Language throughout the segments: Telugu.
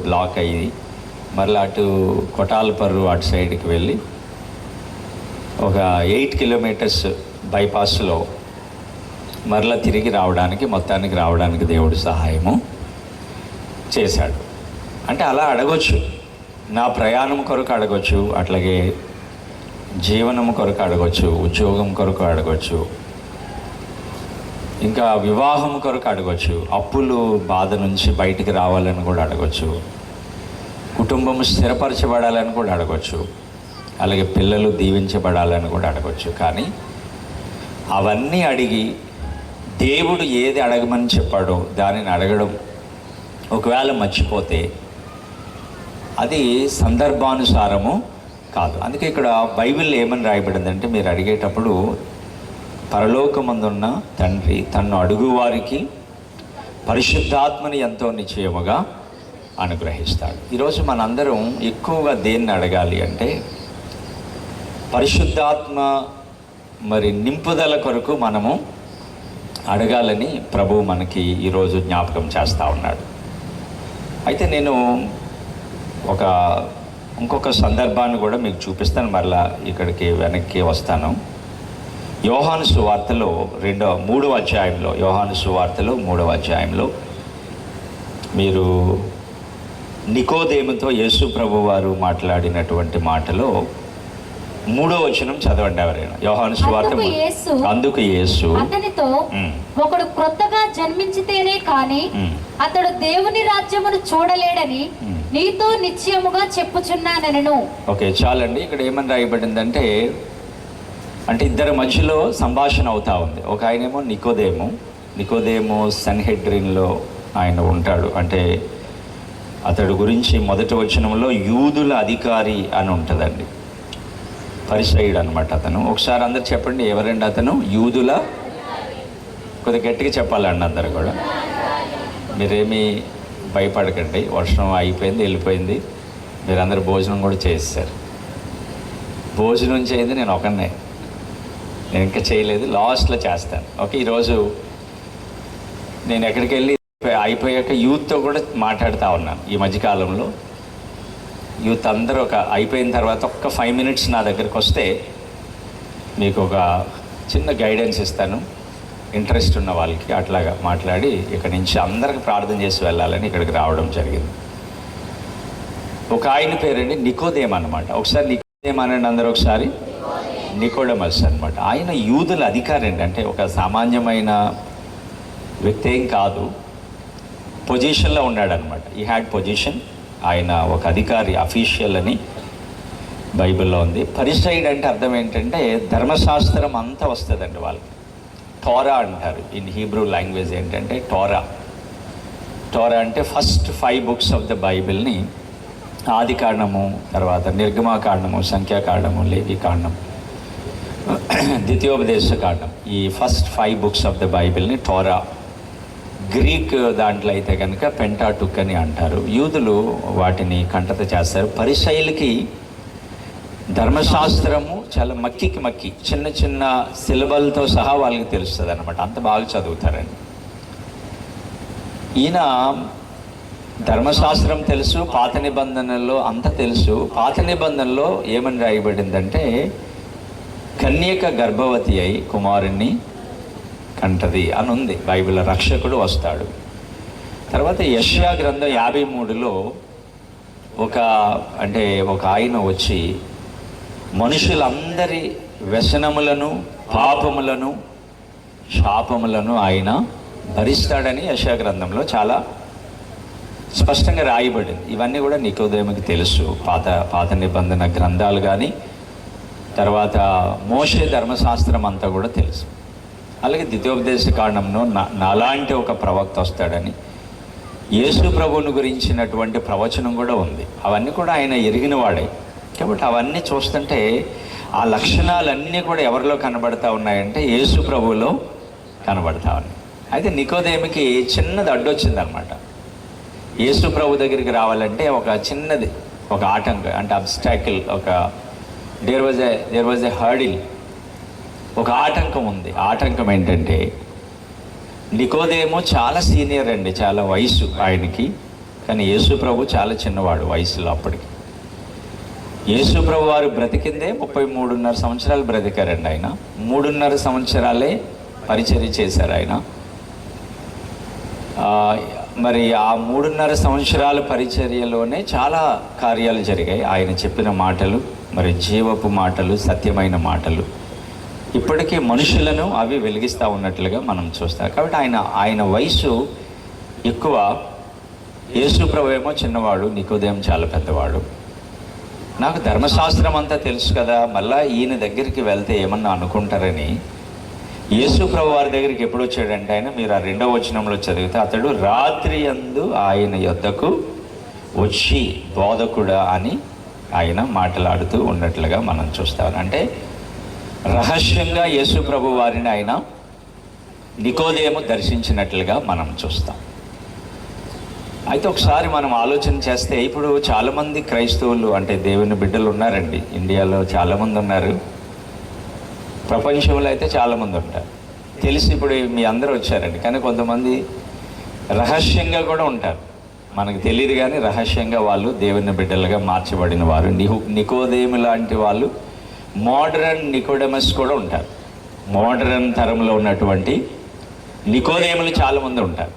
బ్లాక్ అయ్యి మరలా అటు కొటాలపర్రు అటు సైడ్కి వెళ్ళి ఒక 8 కిలోమీటర్స్ బైపాస్లో మరలా తిరిగి మొత్తానికి రావడానికి దేవుడు సహాయము చేశాడు. అంటే అలా అడగొచ్చు, నా ప్రయాణం కొరకు అడగొచ్చు, అట్లాగే జీవనం కొరకు అడగొచ్చు, ఉద్యోగం కొరకు అడగొచ్చు, ఇంకా వివాహం కొరకు అడగొచ్చు, అప్పులు బాధ నుంచి బయటికి రావాలని కూడా అడగొచ్చు, కుటుంబం స్థిరపరచబడాలని కూడా అడగొచ్చు, అలాగే పిల్లలు దీవించబడాలని కూడా అడగొచ్చు. కానీ అవన్నీ అడిగి దేవుడు ఏది అడగమని చెప్పాడో దానిని అడగడం ఒకవేళ మర్చిపోతే అది సందర్భానుసారము కాదు. అందుకే ఇక్కడ బైబిల్ ఏమని రాయబడిందంటే, మీరు అడిగేటప్పుడు పరలోకమందున్న తండ్రి తన్ను అడుగువారికి పరిశుద్ధాత్మని ఎంతో నిశ్చయముగా అనుగ్రహిస్తాడు. ఈరోజు మనందరం ఎక్కువగా దేన్ని అడగాలి అంటే పరిశుద్ధాత్మ నింపుదల కొరకు మనము అడగాలని ప్రభువు మనకి ఈరోజు జ్ఞాపకం చేస్తూ ఉన్నాడు. అయితే నేను ఇంకొక సందర్భాన్ని కూడా మీకు చూపిస్తాను, మరలా ఇక్కడికి వెనక్కి వస్తాను. యోహాను సువార్తలో 3వ అధ్యాయంలో, యోహాను సువార్తలో 3వ అధ్యాయంలో మీరు నికోదేముతో యేసు ప్రభు వారు మాట్లాడినటువంటి మాటలో 3వ వచనం చదవండి ఎవరైనా. యోహాను సువార్త. అందుకు యేసు అతనితో, ఒకడు క్రొత్తగా జన్మించితేనే కాని అతడు దేవుని రాజ్యమును చూడలేడని నీతో నిశ్చయముగా చెప్పుచున్నానెను. ఓకే, చాలండి. ఇక్కడ ఏమని రాయబడిందంటే, అంటే ఇద్దరి మధ్యలో సంభాషణ అవుతా ఉంది. ఒక ఆయనేమో నికోదేము సన్హెడ్రిన్లో ఆయన ఉంటాడు. అంటే అతడు గురించి మొదటి వచనంలో యూదుల అధికారి అని ఉంటుందండి, పరిసయ్యుడు అనమాట అతను. ఒకసారి అందరు చెప్పండి, ఎవరండి అతను? యూదుల, కొద్దిగా గట్టిగా చెప్పాలండి అందరు కూడా. మీరేమీ భయపడకండి, వర్షం అయిపోయింది, వెళ్ళిపోయింది, మీరందరూ భోజనం కూడా చేసేసారు. భోజనం చేయింది నేను ఒకనే, నేను ఇంకా చేయలేదు, లాస్ట్లో చేస్తాను. ఓకే, ఈరోజు నేను ఎక్కడికి వెళ్ళి అయిపోయాక యూత్తో కూడా మాట్లాడుతూ ఉన్నాను. ఈ మధ్యకాలంలో యూత్ అందరూ అయిపోయిన తర్వాత 5 మినిట్స్ నా దగ్గరికి వస్తే మీకు ఒక చిన్న గైడెన్స్ ఇస్తాను, ఇంట్రెస్ట్ ఉన్న వాళ్ళకి. అట్లాగా మాట్లాడి ఇక్కడి నుంచి అందరికి ప్రార్థన చేసి వెళ్ళాలని ఇక్కడికి రావడం జరిగింది. ఒక ఆయన పేరండి నికోదేము అనమాట. ఒకసారి నికోదేము అనండి అందరూ ఒకసారి. నికోడమస్ అనమాట. ఆయన యూదుల అధికారి అండి. అంటే ఒక సామాన్యమైన వ్యక్తి ఏం కాదు, పొజిషన్లో ఉన్నాడనమాట. ఈ హ్యాడ్ పొజిషన్. ఆయన ఒక అధికారి, అఫీషియల్ అని బైబిల్లో ఉంది. పరిసయ్యుడు అంటే అర్థం ఏంటంటే ధర్మశాస్త్రం అంతా వస్తుందండి వాళ్ళకి. టోరా అంటారు ఇన్ హీబ్రూ లాంగ్వేజ్. ఏంటంటే టోరా అంటే ఫస్ట్ 5 బుక్స్ ఆఫ్ ద బైబిల్ని, ఆది కాండము, తర్వాత నిర్గమాకాండము, సంఖ్యాకాండము, లేవికాండం, ద్వితీయోపదేశ కాండం, ఈ ఫస్ట్ 5 బుక్స్ ఆఫ్ ద బైబిల్ని టోరా. గ్రీక్ దాంట్లో అయితే కనుక పెంటాటుక్ అని అంటారు. యూదులు వాటిని కంఠత చేస్తారు. పరిసయ్యులకి ధర్మశాస్త్రము చాలా మక్కి చిన్న చిన్న సిలబల్తో సహా వాళ్ళకి తెలుస్తుంది అనమాట. అంత బాగా చదువుతారండి. ఈయన ధర్మశాస్త్రం తెలుసు, పాత నిబంధనల్లో అంత తెలుసు. పాత నిబంధనలో ఏమని రాయబడిందంటే, కన్యక గర్భవతి అయి కుమారుణ్ణి కంటది అని ఉంది బైబిల్లో. రక్షకుడు వస్తాడు. తర్వాత యెషయా గ్రంథం 53లో ఒక ఆయన వచ్చి మనుషులందరి వ్యసనములను, పాపములను, శాపములను ఆయన భరిస్తాడని యెషయా గ్రంథంలో చాలా స్పష్టంగా రాయబడింది. ఇవన్నీ కూడా నికోదేముకి తెలుసు. పాత నిబంధన గ్రంథాలు కానీ, తర్వాత మోషే ధర్మశాస్త్రం అంతా కూడా తెలుసు. అలాగే ద్వితీయోపదేశ కాండంలో నాలాంటి ఒక ప్రవక్త వస్తాడని, యేసు ప్రభువుని గురించినటువంటి ప్రవచనం కూడా ఉంది. అవన్నీ కూడా ఆయన ఎరిగిన వాడే. కాబట్టి అవన్నీ చూస్తుంటే ఆ లక్షణాలన్నీ కూడా ఎవరిలో కనబడతా ఉన్నాయంటే యేసు ప్రభువులో కనబడతా ఉన్నాయి. అయితే నికోదేముకి చిన్నది అడ్డొచ్చిందనమాట. యేసు ప్రభు దగ్గరికి రావాలంటే ఒక చిన్నది, ఒక ఆటంకం, అంటే obstacle, there was a hurdle, ఒక ఆటంకం ఉంది. ఆటంకం ఏంటంటే నికోదేము చాలా సీనియర్ అండి, చాలా వయసు ఆయనకి. కానీ యేసు ప్రభు చాలా చిన్నవాడు వయసులో అప్పటికి. యేసు ప్రభు వారు బ్రతికిందే 33.5 సంవత్సరాలు బ్రతికారండి ఆయన. 3.5 సంవత్సరాలే పరిచర్య చేశారు ఆయన. మరి ఆ 3.5 సంవత్సరాల పరిచర్యలోనే చాలా కార్యాలు జరిగాయి. ఆయన చెప్పిన మాటలు మరి జీవపు మాటలు, సత్యమైన మాటలు ఇప్పటికీ మనుషులను అవి వెలిగిస్తూ ఉన్నట్లుగా మనం చూస్తాం. కాబట్టి ఆయన వయసు ఎక్కువ. యేసు ప్రభు ఏమో చిన్నవాడు, నికోదేము చాలా పెద్దవాడు. నాకు ధర్మశాస్త్రం అంతా తెలుసు కదా, మళ్ళా ఈయన దగ్గరికి వెళ్తే ఏమన్నా అనుకుంటారని యేసు ప్రభు వారి దగ్గరికి ఎప్పుడు వచ్చాడంటే ఆయన, మీరు ఆ 2వ వచనంలో చదివితే, అతడు రాత్రి యందు ఆయన యొద్దకు వచ్చి బోధకుడా అని ఆయన మాట్లాడుతూ ఉన్నట్లుగా మనం చూస్తాం. అంటే రహస్యంగా యేసు ప్రభు వారిని ఆయన నికోదేము దర్శించినట్లుగా మనం చూస్తాం. అయితే ఒకసారి మనం ఆలోచన చేస్తే, ఇప్పుడు చాలామంది క్రైస్తవులు అంటే దేవుని బిడ్డలు ఉన్నారండి. ఇండియాలో చాలామంది ఉన్నారు, ప్రపంచంలో అయితే చాలామంది ఉంటారు. తెలిసి ఇప్పుడు మీ అందరూ వచ్చారండి, కానీ కొంతమంది రహస్యంగా కూడా ఉంటారు, మనకు తెలియదు కానీ రహస్యంగా వాళ్ళు దేవుని బిడ్డలుగా మార్చబడిన వారు. నికోదేము లాంటి వాళ్ళు, మోడరన్ నికోడెమస్ కూడా ఉంటారు. మోడరన్ తరంలో ఉన్నటువంటి నికోదేములు చాలామంది ఉంటారు.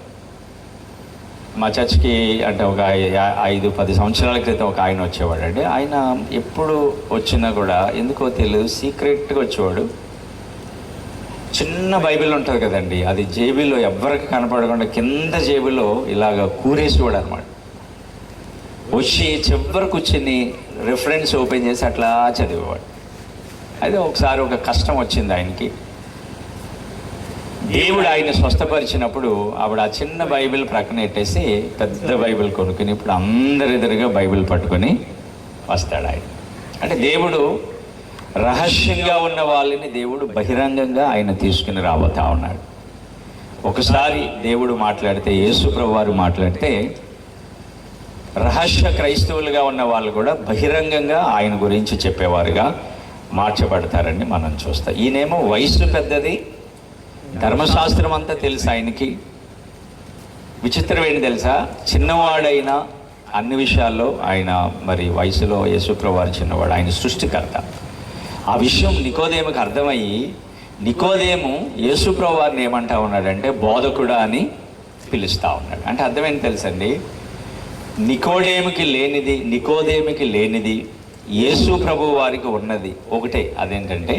మా చర్చ్కి అంటే ఒక 5-10 సంవత్సరాల క్రితం ఒక ఆయన వచ్చేవాడు అండి. ఆయన ఎప్పుడు వచ్చినా కూడా ఎందుకో తెలియదు సీక్రెట్గా వచ్చేవాడు. చిన్న బైబిల్ ఉంటుంది కదండి, అది జేబులో ఎవ్వరికి కనపడకుండా కింద జేబులో ఇలాగ కూరేసేవాడు అనమాట. వచ్చి చివరి కూర్చుని రిఫరెన్స్ ఓపెన్ చేసి అట్లా చదివేవాడు. అయితే ఒకసారి ఒక కష్టం వచ్చింది ఆయనకి. దేవుడు ఆయన స్వస్థపరిచినప్పుడు ఆవిడ ఆ చిన్న బైబిల్ ప్రక్కన పెట్టేసి పెద్ద బైబిల్ కొనుక్కుని ఇప్పుడు అందరి ఎదురుగా బైబిల్ పట్టుకొని వస్తాడు ఆయన. అంటే దేవుడు రహస్యంగా ఉన్న వాళ్ళని దేవుడు బహిరంగంగా ఆయన తీసుకుని రాబోతా ఉన్నాడు. ఒకసారి దేవుడు మాట్లాడితే, యేసు ప్రభు వారు మాట్లాడితే, రహస్య క్రైస్తవులుగా ఉన్న వాళ్ళు కూడా బహిరంగంగా ఆయన గురించి చెప్పేవారుగా మార్చబడతారని మనం చూస్తాం. ఈయనేమో వయసు పెద్దది, ధర్మశాస్త్రం అంతా తెలుసు ఆయనకి. విచిత్రం ఏంటి తెలుసా, చిన్నవాడైనా అన్ని విషయాల్లో ఆయన మరి వయసులో యేసుప్రభు వారు చిన్నవాడు, ఆయన సృష్టికర్త. ఆ విషయం నికోదేముకి అర్థమయ్యి నికోదేము యేసుప్రభు వారిని ఏమంటా ఉన్నాడంటే బోధకుడా అని పిలుస్తూ ఉన్నాడు. అంటే అర్థమేంటి తెలుసండి, నికోదేముకి లేనిది యేసు ప్రభు వారికి ఉన్నది ఒకటే. అదేంటంటే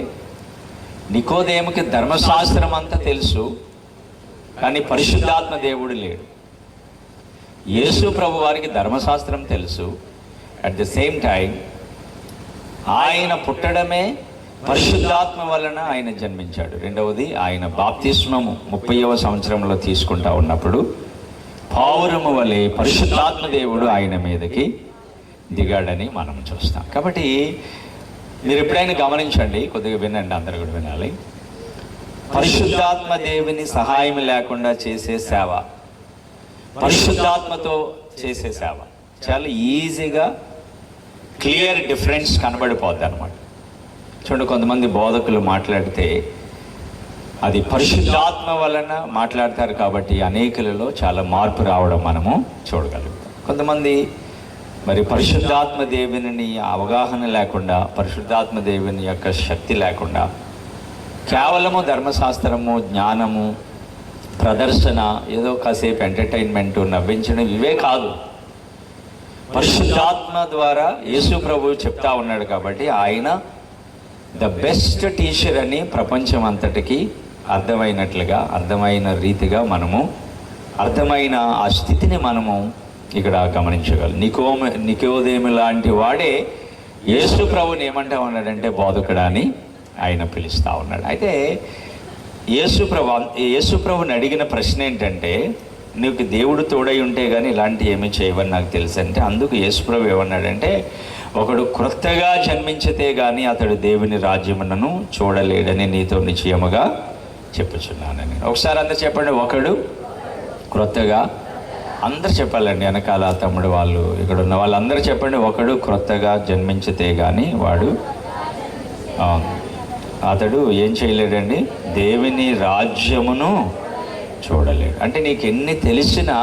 నికోదేముకి ధర్మశాస్త్రం అంతా తెలుసు, కానీ పరిశుద్ధాత్మ దేవుడు లేడు. యేసు ప్రభు వారికి ధర్మశాస్త్రం తెలుసు, అట్ ద సేమ్ టైం ఆయన పుట్టడమే పరిశుద్ధాత్మ వలన ఆయన జన్మించాడు. రెండవది, ఆయన బాప్తిస్మము 30వ సంవత్సరంలో తీసుకుంటా ఉన్నప్పుడు పావురము వలె పరిశుద్ధాత్మ దేవుడు ఆయన మీదకి దిగాడని మనం చూస్తాం. కాబట్టి మీరు ఎప్పుడైనా గమనించండి, కొద్దిగా వినండి, అందరూ కూడా వినాలి. పరిశుద్ధాత్మ దేవుని సహాయం లేకుండా చేసే సేవ, పరిశుద్ధాత్మతో చేసే సేవ చాలా ఈజీగా క్లియర్ డిఫరెన్స్ కనబడిపోద్ది అనమాట. చూడండి, కొంతమంది బోధకులు మాట్లాడితే అది పరిశుద్ధాత్మ వలన మాట్లాడతారు కాబట్టి అనేకులలో చాలా మార్పు రావడం మనము చూడగలుగుతాం. కొంతమంది మరి పరిశుద్ధాత్మ దేవుని అవగాహన లేకుండా, పరిశుద్ధాత్మ దేవుని యొక్క శక్తి లేకుండా కేవలము ధర్మశాస్త్రము, జ్ఞానము, ప్రదర్శన, ఏదో కాసేపు ఎంటర్టైన్మెంట్, నవ్వించడం ఇవే కాదు. పరిశుద్ధాత్మ ద్వారా యేసు ప్రభువు చెప్తా ఉన్నాడు కాబట్టి ఆయన ద బెస్ట్ టీచర్ అని ప్రపంచం అంతటికి అర్థమైనట్లుగా, అర్థమైన రీతిగా మనము అర్థమైన ఆ స్థితిని మనము ఇక్కడ గమనించగలం. నికోదేము లాంటి వాడే యేసు ప్రభుని ఏమంటా ఉన్నాడంటే బోధకుడా అని ఆయన పిలుస్తూ ఉన్నాడు. అయితే యేసు ప్రభుని అడిగిన ప్రశ్న ఏంటంటే, నీకు దేవుడు తోడై ఉంటే కానీ ఇలాంటి ఏమీ చేయవని నాకు తెలుసు అంటే, అందుకు యేసు ప్రభు ఏమన్నాడంటే, ఒకడు క్రొత్తగా జన్మించితే కానీ అతడు దేవుని రాజ్యమును చూడలేడని నీతో నిశ్చయముగా చెప్పుచున్నానని. ఒకసారి అందరు చెప్పండి, ఒకడు క్రొత్తగా. అందరు చెప్పాలండి, వెనకాల తమ్ముడు వాళ్ళు, ఇక్కడ ఉన్న వాళ్ళందరూ చెప్పండి, ఒకడు క్రొత్తగా జన్మించితే కానీ వాడు అతడు ఏం చేయలేడండి, దేవుని రాజ్యమును చూడలేడు. అంటే నీకు ఎన్ని తెలిసినా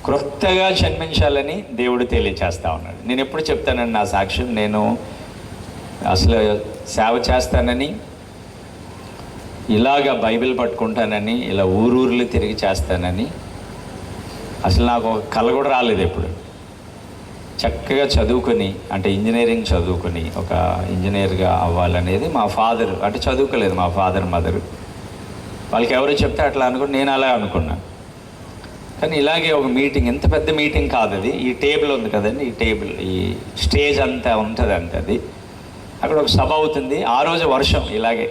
క్రొత్తగా జన్మించాలని దేవుడు తెలియచేస్తా ఉన్నాడు. నేను ఎప్పుడు చెప్తానండి నా సాక్ష్యం, నేను అసలు సేవ చేస్తానని, ఇలాగ బైబిల్ పట్టుకుంటానని, ఇలా ఊరూర్లు తిరిగి చేస్తానని అసలు నాకు ఒక కల కూడా రాలేదు ఎప్పుడు. చక్కగా చదువుకొని, అంటే ఇంజనీరింగ్ చదువుకొని ఒక ఇంజనీర్గా అవ్వాలనేది మా ఫాదర్, అంటే చదువుకోలేదు మా ఫాదర్ మదరు, వాళ్ళకి ఎవరు చెప్తే అట్లా అనుకుని నేను అలా అనుకున్నాను. కానీ ఇలాగే ఒక మీటింగ్, ఎంత పెద్ద మీటింగ్ కాదు అది, ఈ టేబుల్ ఉంది కదండి, ఈ టేబుల్, ఈ స్టేజ్ అంతా ఉంటుంది అంతే, అది అక్కడ ఒక సభ అవుతుంది. ఆ రోజు వర్షం, ఇలాగే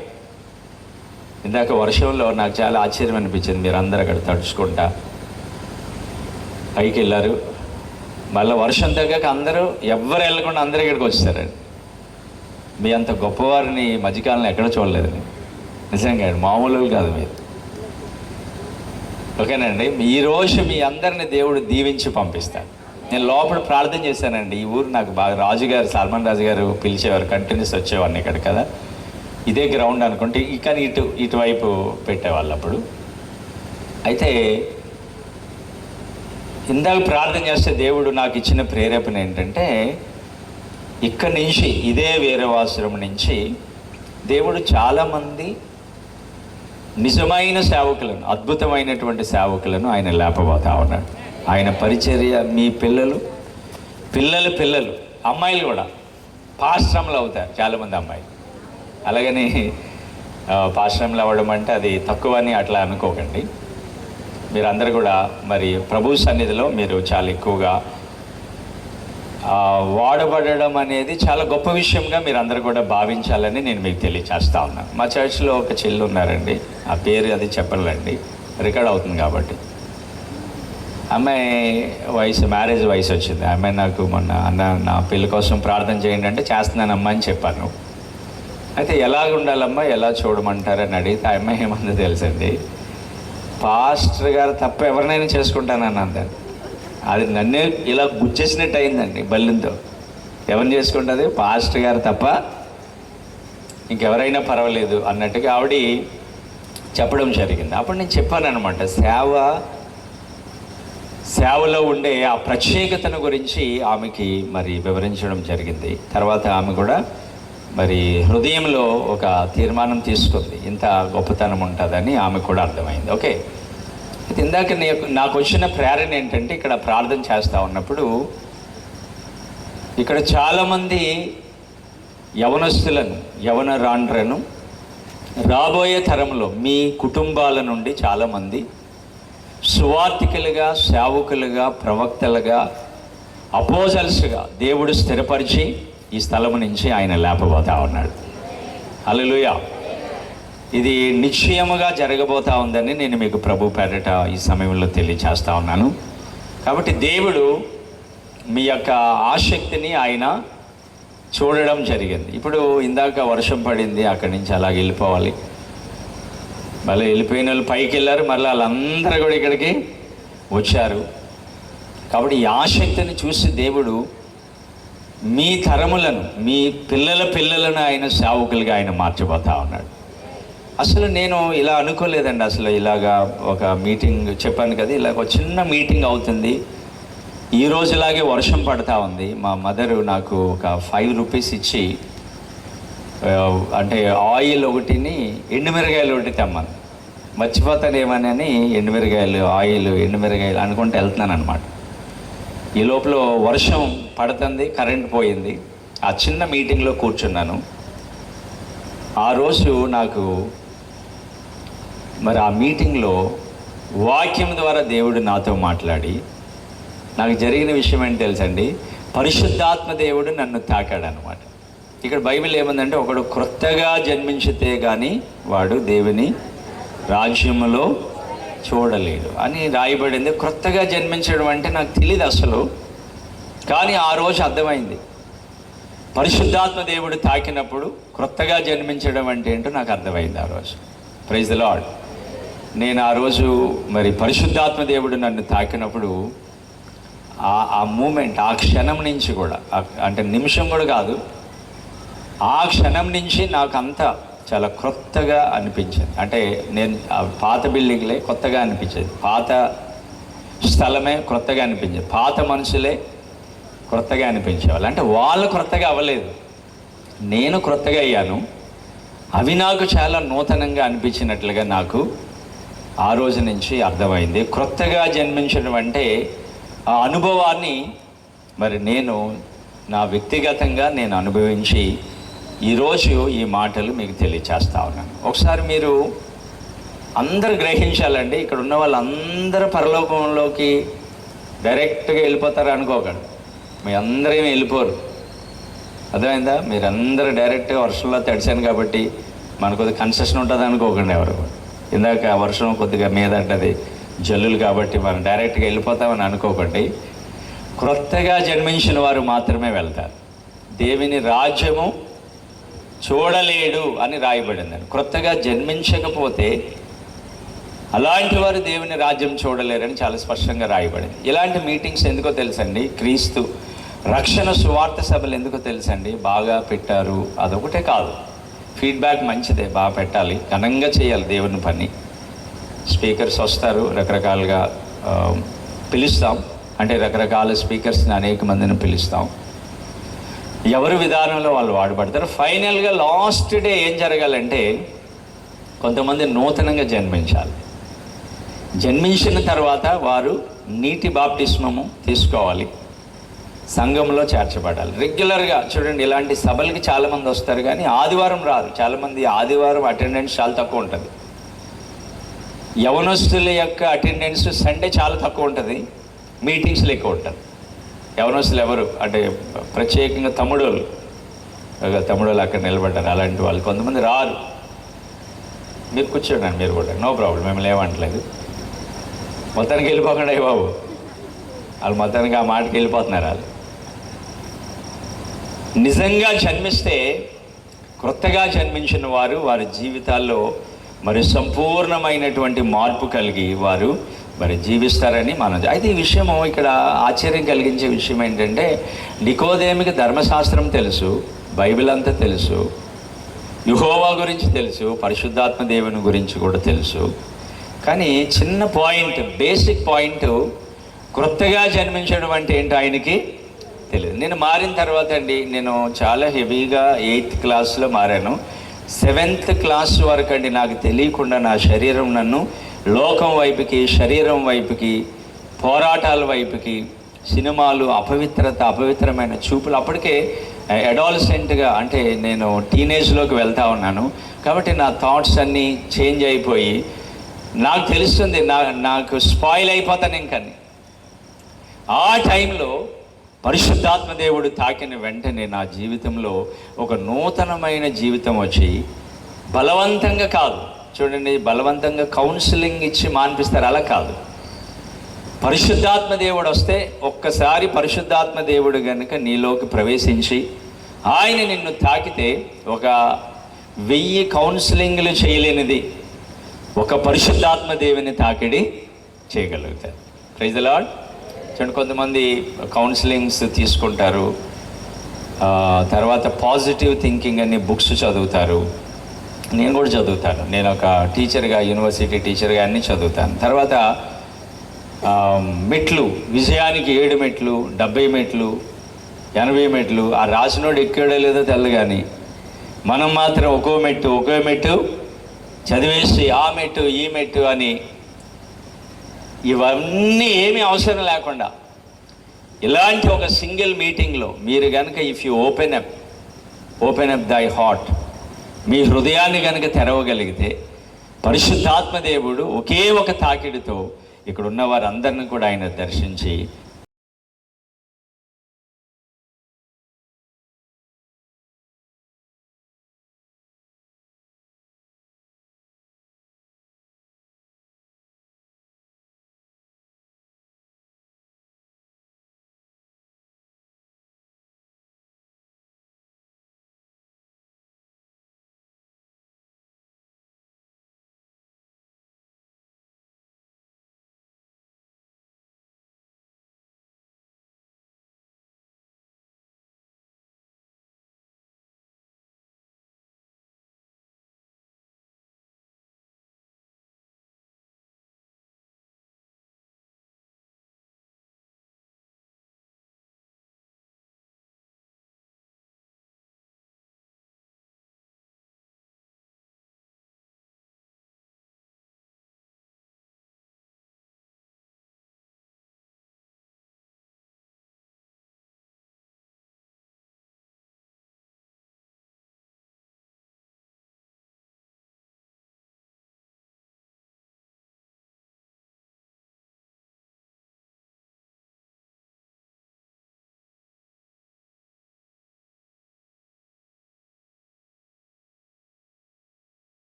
ఇందాక వర్షంలో నాకు చాలా ఆశ్చర్యం అనిపించింది. మీరు అందరు అక్కడ తడుచుకుంటా పైకి వెళ్ళారు. మళ్ళీ వర్షం తగ్గాక అందరూ ఎవ్వరు వెళ్ళకుండా అందరూ ఇక్కడికి వచ్చేసారండి. మీ అంత గొప్పవారిని మధ్యకాలంలో ఎక్కడ చూడలేదండి, నిజంగా మామూలు కాదు మీరు. ఓకేనండి, ఈరోజు మీ అందరిని దేవుడు దీవించి పంపిస్తాడు. నేను లోపల ప్రార్థన చేశానండి. ఈ ఊరు నాకు బాగా, రాజుగారు, సల్మాన్ రాజు గారు పిలిచేవారు, కంటిన్యూస్ వచ్చేవాడిని ఇక్కడ కదా, ఇదే గ్రౌండ్ అనుకుంటే, కానీ ఇటువైపు పెట్టేవాళ్ళు అప్పుడు. అయితే ఇందాక ప్రార్థన చేస్తే దేవుడు నాకు ఇచ్చిన ప్రేరేపణ ఏంటంటే, ఇక్కడి నుంచి ఇదే వీరవాసురం నుంచి దేవుడు చాలామంది నిజమైన సేవకులను, అద్భుతమైనటువంటి సేవకులను ఆయన లేపబోతా ఉన్నాడు. ఆయన పరిచర్య, మీ పిల్లలు అమ్మాయిలు కూడా పాశ్రమలు అవుతారు చాలామంది అమ్మాయిలు. అలాగని పాశ్రమలు అవ్వడం అంటే అది తక్కువ అని అట్లా అనుకోకండి. మీరందరూ కూడా మరి ప్రభు సన్నిధిలో మీరు చాలా ఎక్కువగా వాడబడడం అనేది చాలా గొప్ప విషయంగా మీరు అందరూ కూడా భావించాలని నేను మీకు తెలియచేస్తా ఉన్నాను. మా చర్చ్లో ఒక చెల్లి ఉన్నారండి, ఆ పేరు అది చెప్పలేండి, రికార్డ్ అవుతుంది కాబట్టి. అమ్మాయి వయసు, మ్యారేజ్ వయసు వచ్చింది. అమ్మాయి నాకు మొన్న అన్న నా పెళ్లి కోసం ప్రార్థన చేయండి అంటే చేస్తున్నానమ్మా అని చెప్పాను. అయితే ఎలాగ ఉండాలమ్మా, ఎలా చూడమంటారని అడిగితే ఆ అమ్మాయి ఏమందో తెలుసండి, పాస్టర్ గారు తప్ప ఎవరినైనా చేసుకుంటానని అందాను. అది నన్నే ఇలా గుచ్చేసినట్టు అయిందండి బల్లింతో. ఎవరిని చేసుకుంటుంది, పాస్టర్ గారు తప్ప ఇంకెవరైనా పర్వాలేదు అన్నట్టుగా ఆవిడ చెప్పడం జరిగింది. అప్పుడు నేను చెప్పాను అనమాట, సేవలో ఉండే ఆ ప్రత్యేకతను గురించి ఆమెకి మరి వివరించడం జరిగింది. తర్వాత ఆమె కూడా మరి హృదయంలో ఒక తీర్మానం తీసుకుంది, ఇంత గొప్పతనం ఉంటుందని ఆమె కూడా అర్థమైంది. ఓకే, అయితే ఇందాక నాకు వచ్చిన ప్రేరణ ఏంటంటే, ఇక్కడ ప్రార్థన చేస్తూ ఉన్నప్పుడు ఇక్కడ చాలామంది యవనస్తులను, యవనరాండ్రను రాబోయే తరంలో మీ కుటుంబాల నుండి చాలామంది సువార్థికులుగా, సేవకులుగా, ప్రవక్తలుగా, అపోజల్స్గా దేవుడు స్థిరపరిచి ఈ స్థలము నుంచి ఆయన లేపబోతా ఉన్నాడు. హల్లెలూయా. ఇది నిశ్చయముగా జరగబోతా ఉందని నేను మీకు ప్రభు పేరిట ఈ సమయంలో తెలియచేస్తా ఉన్నాను. కాబట్టి దేవుడు మీ యొక్క ఆసక్తిని ఆయన చూడడం జరిగింది. ఇప్పుడు ఇందాక వర్షం పడింది, అక్కడి నుంచి అలాగ వెళ్ళిపోవాలి. మళ్ళీ వెళ్ళిపోయిన వాళ్ళు పైకి వెళ్ళారు, మళ్ళీ వాళ్ళందరూ కూడా ఇక్కడికి వచ్చారు. కాబట్టి ఈ ఆసక్తిని చూసి దేవుడు మీ తరములను, మీ పిల్లలను ఆయన సేవకులుగా ఆయన మార్చబోతా ఉన్నాడు. అసలు నేను ఇలా అనుకోలేదండి. అసలు ఇలాగా ఒక మీటింగ్ చెప్పాను కదా, ఇలాగ ఒక చిన్న మీటింగ్ అవుతుంది. ఈ రోజులాగే వర్షం పడతా ఉంది. మా మదరు నాకు ఒక 5 రూపీస్ ఇచ్చి, అంటే ఆయిల్ ఒకటిని ఎండుమిరగాయలు ఒకటి తెమ్మని, మర్చిపోతానేమని ఎండుమిరగాయలు, ఆయిల్, ఎండుమిరగాయలు అనుకుంటూ వెళ్తున్నాను అనమాట. ఈ లోపల వర్షం పడుతుంది, కరెంట్ పోయింది. ఆ చిన్న మీటింగ్లో కూర్చున్నాను. ఆ రోజు నాకు మరి ఆ మీటింగ్లో వాక్యం ద్వారా దేవుడు నాతో మాట్లాడి, నాకు జరిగిన విషయం ఏంటి తెలుసండి, పరిశుద్ధాత్మ దేవుడు నన్ను తాకాడు అనమాట. ఇక్కడ బైబిల్ ఏముందంటే, ఒకడు క్రొత్తగా జన్మించితే కానీ వాడు దేవుని రాజ్యములో చూడలేడు అని రాయబడింది. క్రొత్తగా జన్మించడం అంటే నాకు తెలియదు అసలు, కానీ ఆ రోజు అర్థమైంది. పరిశుద్ధాత్మ దేవుడు తాకినప్పుడు క్రొత్తగా జన్మించడం అంటే ఏంటో నాకు అర్థమైంది ఆ రోజు. Praise the Lord. నేను ఆ రోజు మరి పరిశుద్ధాత్మ దేవుడు నన్ను తాకినప్పుడు ఆ మూమెంట్, ఆ క్షణం నుంచి కూడా, అంటే నిమిషం కూడా కాదు, ఆ క్షణం నుంచి నాకు అంతా చాలా క్రొత్తగా అనిపించింది. అంటే నేను పాత బిల్డింగ్లే కొత్తగా అనిపించేది. స్థలమే క్రొత్తగా అనిపించేది, పాత మనుషులే క్రొత్తగా అనిపించేవాళ్ళు. అంటే వాళ్ళు క్రొత్తగా అవ్వలేదు, నేను క్రొత్తగా అయ్యాను. అవి నాకు చాలా నూతనంగా అనిపించినట్లుగా నాకు ఆ రోజు నుంచి అర్థమైంది. క్రొత్తగా జన్మించడం అంటే ఆ అనుభవాన్ని మరి నేను నా వ్యక్తిగతంగా నేను అనుభవించి ఈరోజు ఈ మాటలు మీకు తెలియచేస్తా ఉన్నాను. ఒకసారి మీరు అందరూ గ్రహించాలండి, ఇక్కడ ఉన్న వాళ్ళందరూ పరలోకంలోకి డైరెక్ట్గా వెళ్ళిపోతారు అనుకోకండి. మీ అందరేమీ వెళ్ళిపోరు, అర్థమైందా? మీరందరూ డైరెక్ట్గా వర్షంలో తడిచాను కాబట్టి మనకు కొద్దిగా కన్సెషన్ ఉంటుంది అనుకోకండి ఎవరు. ఇందాక వర్షం కొద్దిగా మీద అంటది, జల్లులు కాబట్టి మనం డైరెక్ట్గా వెళ్ళిపోతామని అనుకోకండి. క్రొత్తగా జన్మించిన వారు మాత్రమే వెళ్తారు. దేవుని రాజ్యము చూడలేడు అని రాయబడిందని. క్రొత్తగా జన్మించకపోతే అలాంటి వారు దేవుని రాజ్యం చూడలేరని చాలా స్పష్టంగా రాయబడింది. ఇలాంటి మీటింగ్స్ ఎందుకో తెలుసండి, క్రీస్తు రక్షణ సువార్త సభలు ఎందుకో తెలుసండి, బాగా పెట్టారు అదొకటే కాదు, ఫీడ్బ్యాక్ మంచిదే, బాగా పెట్టాలి, ఘనంగా చేయాలి దేవుని పని. స్పీకర్స్ వస్తారు, రకరకాలుగా పిలుస్తాం, అంటే రకరకాల స్పీకర్స్ని అనేక మందిని పిలుస్తాం, ఎవరి విధానంలో వాళ్ళు వాడబడతారు. ఫైనల్గా లాస్ట్ డే ఏం జరగాలంటే కొంతమంది నూతనంగా జన్మించాలి. జన్మించిన తర్వాత వారు నీటి బాప్టిస్మము తీసుకోవాలి, సంఘంలో చేర్చబడాలి. రెగ్యులర్గా చూడండి, ఇలాంటి సభలకి చాలామంది వస్తారు కానీ ఆదివారం రారు. చాలామంది ఆదివారం అటెండెన్స్ చాలా తక్కువ ఉంటుంది. యవనస్తుల యొక్క అటెండెన్స్ సండే చాలా తక్కువ ఉంటుంది, మీటింగ్స్లో ఎక్కువ ఉంటుంది. యవనస్తులు ఎవరు అంటే ప్రత్యేకంగా తమ్ముడోళ్ళు అక్కడ నిలబడ్డారు, అలాంటి వాళ్ళు కొంతమంది రారు. మీరు కూర్చోండి, మీరు కూడా నో ప్రాబ్లం, మిమ్మల్ని ఏమంటలేదు. మొత్తానికి వెళ్ళిపోకుండా బాబు, వాళ్ళు మొత్తానికి ఆ మాటకి వెళ్ళిపోతున్నారు. వాళ్ళు నిజంగా జన్మిస్తే, క్రొత్తగా జన్మించిన వారు వారి జీవితాల్లో మరి సంపూర్ణమైనటువంటి మార్పు కలిగి వారు మరి జీవిస్తారని మనం. అయితే ఈ విషయము ఇక్కడ ఆశ్చర్యం కలిగించే విషయం ఏంటంటే, నికోదేమికి ధర్మశాస్త్రం తెలుసు, బైబిల్ అంతా తెలుసు, యెహోవా గురించి తెలుసు, పరిశుద్ధాత్మ దేవుని గురించి కూడా తెలుసు. కానీ చిన్న పాయింట్, బేసిక్ పాయింట్, క్రొత్తగా జన్మించడం అంటే ఏంటో ఆయనకి తెలియదు. నేను మారిన తర్వాత అండి, నేను చాలా హెవీగా 8th క్లాస్లో మారాను. 7th క్లాస్ వరకు అండి నాకు తెలియకుండా నా శరీరం నన్ను లోకం వైపుకి, శరీరం వైపుకి, పోరాటాల వైపుకి, సినిమాలు, అపవిత్రమైన చూపులు. అప్పటికే అడాలసెంట్గా అంటే నేను టీనేజ్లోకి వెళ్తా ఉన్నాను కాబట్టి నా థాట్స్ అన్నీ చేంజ్ అయిపోయి నాకు తెలుస్తుంది నాకు స్పాయిల్ అయిపోతాను ఇంకని. ఆ టైంలో పరిశుద్ధాత్మ దేవుడు తాకిన వెంటనే నా జీవితంలో ఒక నూతనమైన జీవితం వచ్చి, బలవంతంగా కాదు చూడండి, బలవంతంగా కౌన్సిలింగ్ ఇచ్చి మాన్పిస్తారు, అలా కాదు. పరిశుద్ధాత్మ దేవుడు వస్తే, ఒక్కసారి పరిశుద్ధాత్మ దేవుడు కనుక నీలోకి ప్రవేశించి ఆయన నిన్ను తాకితే, ఒక 1000 కౌన్సిలింగ్లు చేయలేనిది ఒక పరిశుద్ధాత్మ దేవుని తాకిడి చేయగలుగుతారు. Praise the Lord. చూడండి, కొంతమంది కౌన్సిలింగ్స్ తీసుకుంటారు, తర్వాత పాజిటివ్ థింకింగ్ అనే బుక్స్ చదువుతారు. నేను కూడా చదువుతాను, నేను ఒక టీచర్గా, యూనివర్సిటీ టీచర్గా అన్నీ చదువుతాను. తర్వాత మెట్లు, విజయానికి 7 మెట్లు, 70 మెట్లు, 80 మెట్లు, ఆ రాసినోడు ఎక్కాడో లేదో తెల్ల, కానీ మనం మాత్రం ఒక్కో మెట్టు చదివేసి ఆ మెట్టు ఈ మెట్టు అని, ఇవన్నీ ఏమీ అవసరం లేకుండా ఇలాంటి ఒక సింగిల్ మీటింగ్లో మీరు కనుక if you open up thy heart, మీ హృదయాన్ని కనుక తెరవగలిగితే, పరిశుద్ధాత్మ దేవుడు ఒకే ఒక తాకిడితో ఇక్కడ ఉన్న వారందరిని కూడా ఆయన దర్శించి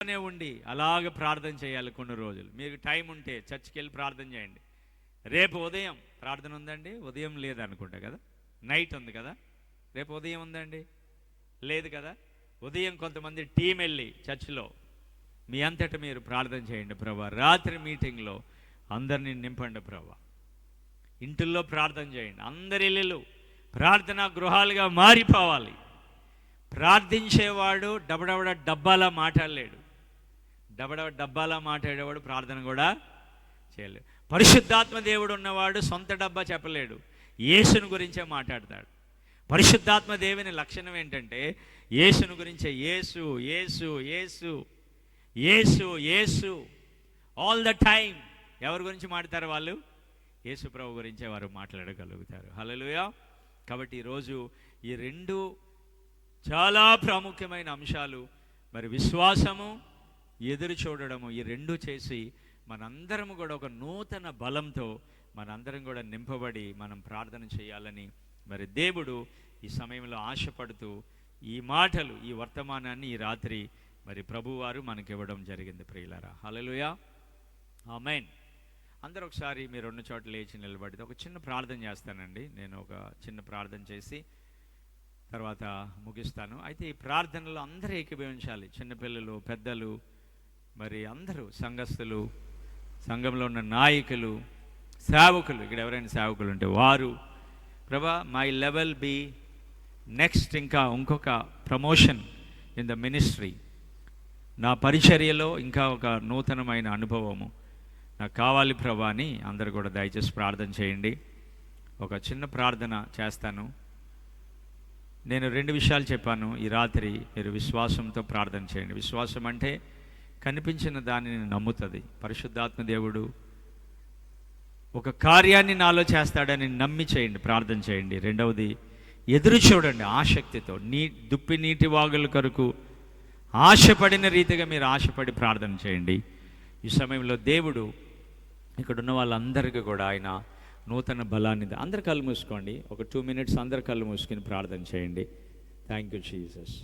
ఉండి అలాగ ప్రార్థన చేయాలి కొన్ని రోజులు. మీకు టైం ఉంటే చర్చికి వెళ్ళి ప్రార్థన చేయండి. రేపు ఉదయం ప్రార్థన ఉందండి? ఉదయం లేదనుకుంటా కదా, నైట్ ఉంది కదా. రేపు ఉదయం ఉందండి? లేదు కదా. ఉదయం కొంతమంది టీం వెళ్ళి చర్చిలో మీ అంతటా మీరు ప్రార్థన చేయండి. ప్రభా రాత్రి మీటింగ్లో అందరినీ నింపండి. ప్రభా ఇంటిల్లో ప్రార్థన చేయండి. అందరి ఇళ్ళు ప్రార్థనా గృహాలుగా మారిపోవాలి. ప్రార్థించేవాడు డబ్బాలా మాట్లాడలేడు. డబ్బాలా మాట్లాడేవాడు ప్రార్థన కూడా చేయలేడు. పరిశుద్ధాత్మ దేవుడు ఉన్నవాడు సొంత డబ్బా చెప్పలేడు, యేసుని గురించే మాట్లాడతాడు. పరిశుద్ధాత్మ దేవుని లక్షణం ఏంటంటే యేసుని గురించే, యేసు యేసు యేసు యేసు యేసు ఆల్ ద టైం. ఎవరి గురించి మాట్లాడతారు వాళ్ళు? యేసు ప్రభు గురించే వారు మాట్లాడగలుగుతారు. హల్లెలూయా. కాబట్టి ఈరోజు ఈ రెండు చాలా ప్రాముఖ్యమైన అంశాలు, మరి విశ్వాసము, ఎదురు చూడడము, ఈ రెండు చేసి మనందరము కూడా ఒక నూతన బలంతో మనందరం కూడా నింపబడి మనం ప్రార్థన చేయాలని మరి దేవుడు ఈ సమయంలో ఆశపడుతూ ఈ మాటలు, ఈ వర్తమానాన్ని ఈ రాత్రి మరి ప్రభువారు మనకి ఇవ్వడం జరిగింది. ప్రియులారా, హల్లెలూయా, ఆమేన్. అందరూ ఒకసారి మీరు రెండు చోట్ల లేచి నిలబడి ఒక చిన్న ప్రార్థన చేస్తానండి. నేను ఒక చిన్న ప్రార్థన చేసి తర్వాత ముగిస్తాను. అయితే ఈ ప్రార్థనలో అందరూ ఏకీభవించాలి. చిన్నపిల్లలు, పెద్దలు, మరి అందరూ సంఘస్థులు, సంఘంలో ఉన్న నాయకులు, సేవకులు, ఇక్కడ ఎవరైనా సేవకులు ఉంటే వారు, ప్రభా మై లెవెల్ బి నెక్స్ట్, ఇంకొక ప్రమోషన్ ఇన్ ద మినిస్ట్రీ, నా పరిచర్యలో ఇంకా ఒక నూతనమైన అనుభవము నాకు కావాలి ప్రభా అని అందరూ కూడా దయచేసి ప్రార్థన చేయండి. ఒక చిన్న ప్రార్థన చేస్తాను. నేను రెండు విషయాలు చెప్పాను ఈ రాత్రి. మీరు విశ్వాసంతో ప్రార్థన చేయండి. విశ్వాసం అంటే కనిపించిన దానిని నమ్ముతుంది. పరిశుద్ధాత్మ దేవుడు ఒక కార్యాన్ని నాలో చేస్తాడని నమ్మి చేయండి, ప్రార్థన చేయండి. రెండవది, ఎదురు చూడండి ఆసక్తితో. దుప్పి నీటి వాగుల కొరకు ఆశపడిన రీతిగా మీరు ఆశపడి ప్రార్థన చేయండి. ఈ సమయంలో దేవుడు ఇక్కడ ఉన్న వాళ్ళందరికీ కూడా ఆయన నూతన బలాన్ని, అందరు కళ్ళు మూసుకోండి. ఒక 2 minutes అందరు కళ్ళు మూసుకుని ప్రార్థన చేయండి. Thank you Jesus.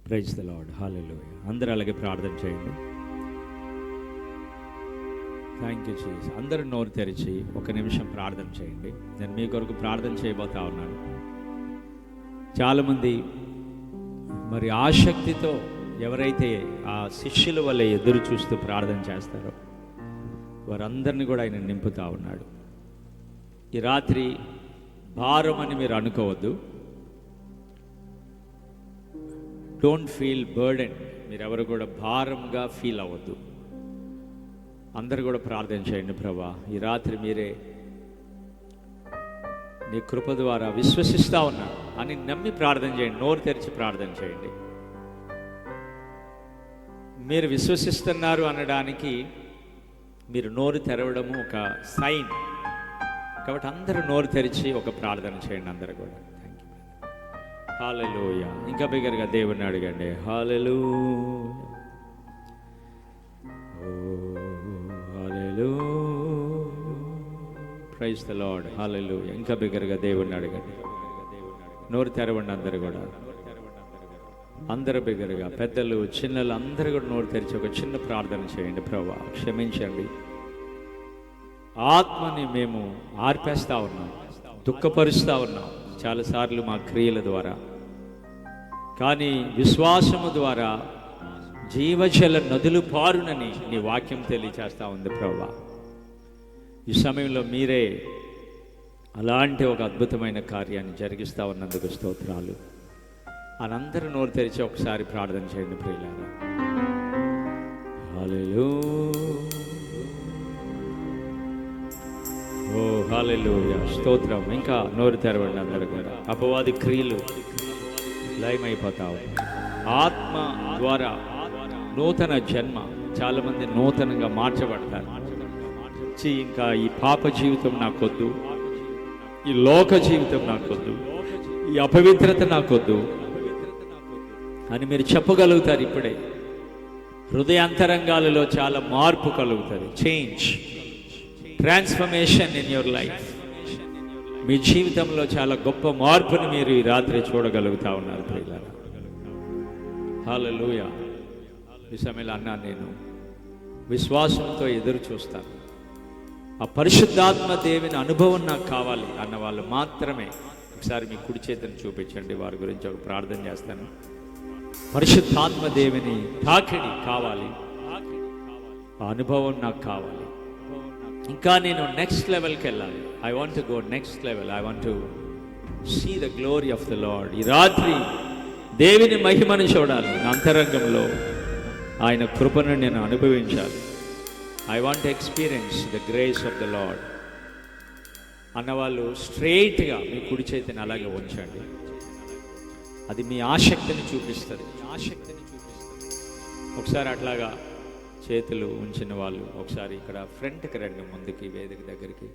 Praise the lord, hallelujah. అందరూ అలాగే ప్రార్థన చేయండి. Thank you Jesus. అందరూ నోరు తెరిచి ఒక నిమిషం ప్రార్థన చేయండి. నేను మీ కొరకు ప్రార్థన చేయబోతా ఉన్నాను. చాలామంది మరి ఆసక్తితో ఎవరైతే ఆ శిష్యుల వల్ల ఎదురు చూస్తూ ప్రార్థన చేస్తారో వారందరినీ కూడా ఆయన నింపుతా ఉన్నాడు. ఈ రాత్రి భారం అని మీరు అనుకోవద్దు. Don't feel burden. మీరెవరు కూడా భారంగా ఫీల్ అవ్వద్దు. అందరు కూడా ప్రార్థన చేయండి. ప్రభా ఈ రాత్రి మీరే నీ కృప ద్వారా విశ్వసిస్తా ఉన్నా అని నమ్మి ప్రార్థన చేయండి. నోరు తెరిచి ప్రార్థన చేయండి. మీరు విశ్వసిస్తున్నారు అనడానికి మీరు నోరు తెరవడము ఒక సైన్. కాబట్టి అందరూ నోరు తెరిచి ఒక ప్రార్థన చేయండి. అందరూ కూడా థ్యాంక్ యూ. హల్లెలూయా. ఇంకా బిగ్గరగా దేవుణ్ణి అడగండి. హల్లెలూయా, ప్రైజ్ ది లార్డ్, హల్లెలూయా. ఇంకా బిగ్గరగా దేవుణ్ణి అడగండి. నోరు తెరవండి. అందరూ కూడా, అందరూ బిగ్గరగా, పెద్దలు చిన్నలు అందరూ కూడా నోరు తెరిచి ఒక చిన్న ప్రార్థన చేయండి. ప్రభువా క్షమించండి, ఆత్మని మేము ఆర్పేస్తూ ఉన్నాం, దుఃఖపరుస్తూ ఉన్నాం చాలాసార్లు మా క్రియల ద్వారా. కానీ విశ్వాసము ద్వారా జీవజల నదులు పారునని నీ వాక్యం తెలియచేస్తూ ఉంది. ప్రభువా ఈ సమయంలో మీరే అలాంటి ఒక అద్భుతమైన కార్యాన్ని జరిగిస్తూ ఉన్నందుకు స్తోత్రాలు. అనందరూ నోరు తెరిచి ఒకసారి ప్రార్థన చేయండి ప్రియులారా. హల్లెలూయా, ఓ హల్లెలూయా, స్తోత్రం. ఇంకా నోరు తెరవండి అందరూ కూడా. అపవాది క్రియలు లయమైపోతావు. ఆత్మ ద్వారా నూతన జన్మ. చాలామంది నూతనంగా మార్చబడతారు. ఇంకా ఈ పాప జీవితం నాకొద్దు, ఈ లోక జీవితం నాకొద్దు, ఈ అపవిత్రత నాకొద్దు అని మీరు చెప్పగలుగుతారు ఇప్పుడే. హృదయాంతరంగాలలో చాలా మార్పు కలుగుతుంది. Change, transformation in your life. మీ జీవితంలో చాలా గొప్ప మార్పుని మీరు ఈ రాత్రి చూడగలుగుతా ఉన్నారు ప్రియులారా. హల్లెలూయా. ఈ సమయంలో అన్నాను, నేను విశ్వాసంతో ఎదురు చూస్తాను. ఆ పరిశుద్ధాత్మ దేవుని అనుభవం నాకు కావాలి అన్న వాళ్ళు మాత్రమే ఒకసారి మీ కుడి చేతిని చూపించండి. వారి గురించి ఒక ప్రార్థన చేస్తాను. పరిశుద్ధాత్మ దేవుని తాకిడి కావాలి, ఆ అనుభవం నాకు కావాలి. ఇంకా నేను నెక్స్ట్ లెవెల్కి వెళ్ళాలి. I want to go next level. I want to see the glory of the Lord. ఈ రాత్రి దేవుని మహిమను చూడాలి. నా అంతరంగంలో ఆయన కృపను నేను అనుభవించాలి. I want to experience the grace of the lord అన్నవాళ్ళు స్ట్రెయిట్గా మీ కుడి చేతిని అలాగే ఉంచండి. అది మీ ఆసక్తిని చూపిస్తుంది. ఒకసారి అట్లాగా చేతులు ఉంచిన వాళ్ళు ఒకసారి ఇక్కడ ఫ్రంట్కి రండి, ముందుకి వేదిక దగ్గరికి.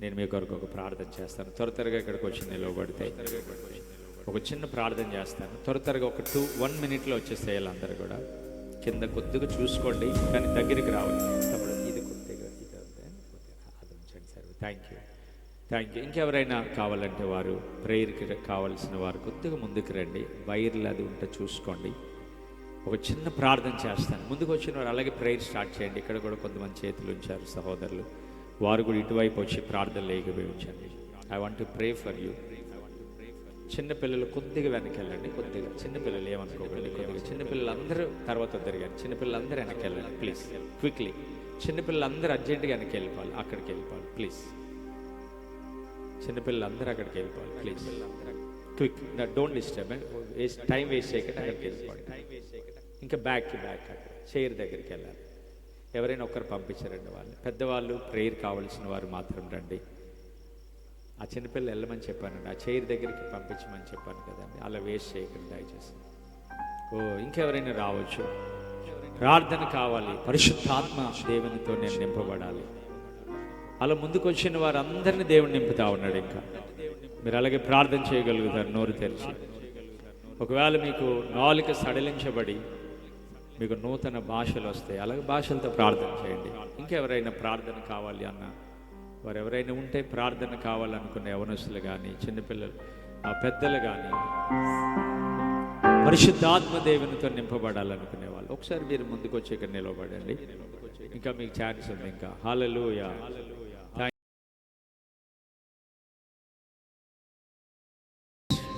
నేను మీ కొరకు ఒక ప్రార్థన చేస్తాను. త్వరగా ఇక్కడికి వచ్చి నిలవబడితే ఒక చిన్న ప్రార్థన చేస్తాను. త్వరగా ఒక 1 minute వచ్చేస్తే అందరూ కూడా కింద కొద్దిగా చూసుకోండి, కానీ దగ్గరికి రావాలి. ఇది కొద్దిగా అది ఉంచండి సార్. Thank you. ఇంకెవరైనా కావాలంటే వారు ప్రేయర్కి కావాల్సిన వారు కొద్దిగా ముందుకు రండి. వైర్లు అది ఉంటే చూసుకోండి. ఒక చిన్న ప్రార్థన చేస్తాను. ముందుకు వచ్చిన వారు అలాగే ప్రేయర్ స్టార్ట్ చేయండి. ఇక్కడ కూడా కొంతమంది చేతులు ఉంచారు సహోదరులు, వారు కూడా ఇటువైపు వచ్చి ప్రార్థనలు ఏకీభవించండి. I want to pray for you. చిన్నపిల్లలు కొద్దిగా వెనక్కి వెళ్ళండి. కొద్దిగా చిన్నపిల్లలు ఏమనుకోకండి. కొద్దిగా చిన్నపిల్లలు అందరూ తర్వాత తిరిగారు. చిన్నపిల్లలు అందరూ వెనక్కి వెళ్ళండి ప్లీజ్, క్విక్లీ. చిన్నపిల్లలు అందరూ అర్జెంటుగా వెనక్కి వెళ్ళిపోవాలి, అక్కడికి వెళ్ళిపోవాలి ప్లీజ్. చిన్నపిల్లలు అందరూ అక్కడికి వెళ్ళిపోవాలి please, quick. Don't disturb, time waste చేయకుండా అక్కడికి వెళ్ళిపోవాలి. ఇంకా బ్యాక్ చైర్ దగ్గరికి వెళ్ళాలి. ఎవరైనా ఒక్కరు పంపించారండి. వాళ్ళు పెద్దవాళ్ళు, ప్రేయర్ కావాల్సిన వారు మాత్రం రండి. ఆ చిన్నపిల్లలు వెళ్ళమని చెప్పానండి, ఆ చైర్ దగ్గరికి పంపించమని చెప్పాను కదండి. అలా వేస్ట్ చేయకండి దయచేసి. ఇంకెవరైనా రావచ్చు. ప్రార్థన కావాలి, పరిశుద్ధాత్మ దేవునితో నేను నింపబడాలి. అలా ముందుకు వచ్చిన వారందరినీ దేవుడు నింపుతా ఉన్నాడు. ఇంకా మీరు అలాగే ప్రార్థన చేయగలుగుతారు నోరు తెరిచి. ఒకవేళ మీకు నాలుక సడలించబడి మీకు నూతన భాషలు వస్తాయి, అలాగే భాషలతో ప్రార్థన చేయండి. ఇంకెవరైనా ప్రార్థన కావాలి అన్న వారు ఎవరైనా ఉంటే, ప్రార్థన కావాలనుకునే యవనస్తులు కానీ, చిన్నపిల్లలు, పెద్దలు కానీ, పరిశుద్ధాత్మ దేవునితో నింపబడాలనుకునే వాళ్ళు ఒకసారి మీరు ముందుకు వచ్చి ఇక్కడ నిలవబడండి. ఇంకా మీకు ఛాన్స్ ఉంది. ఇంకా హల్లెలూయా.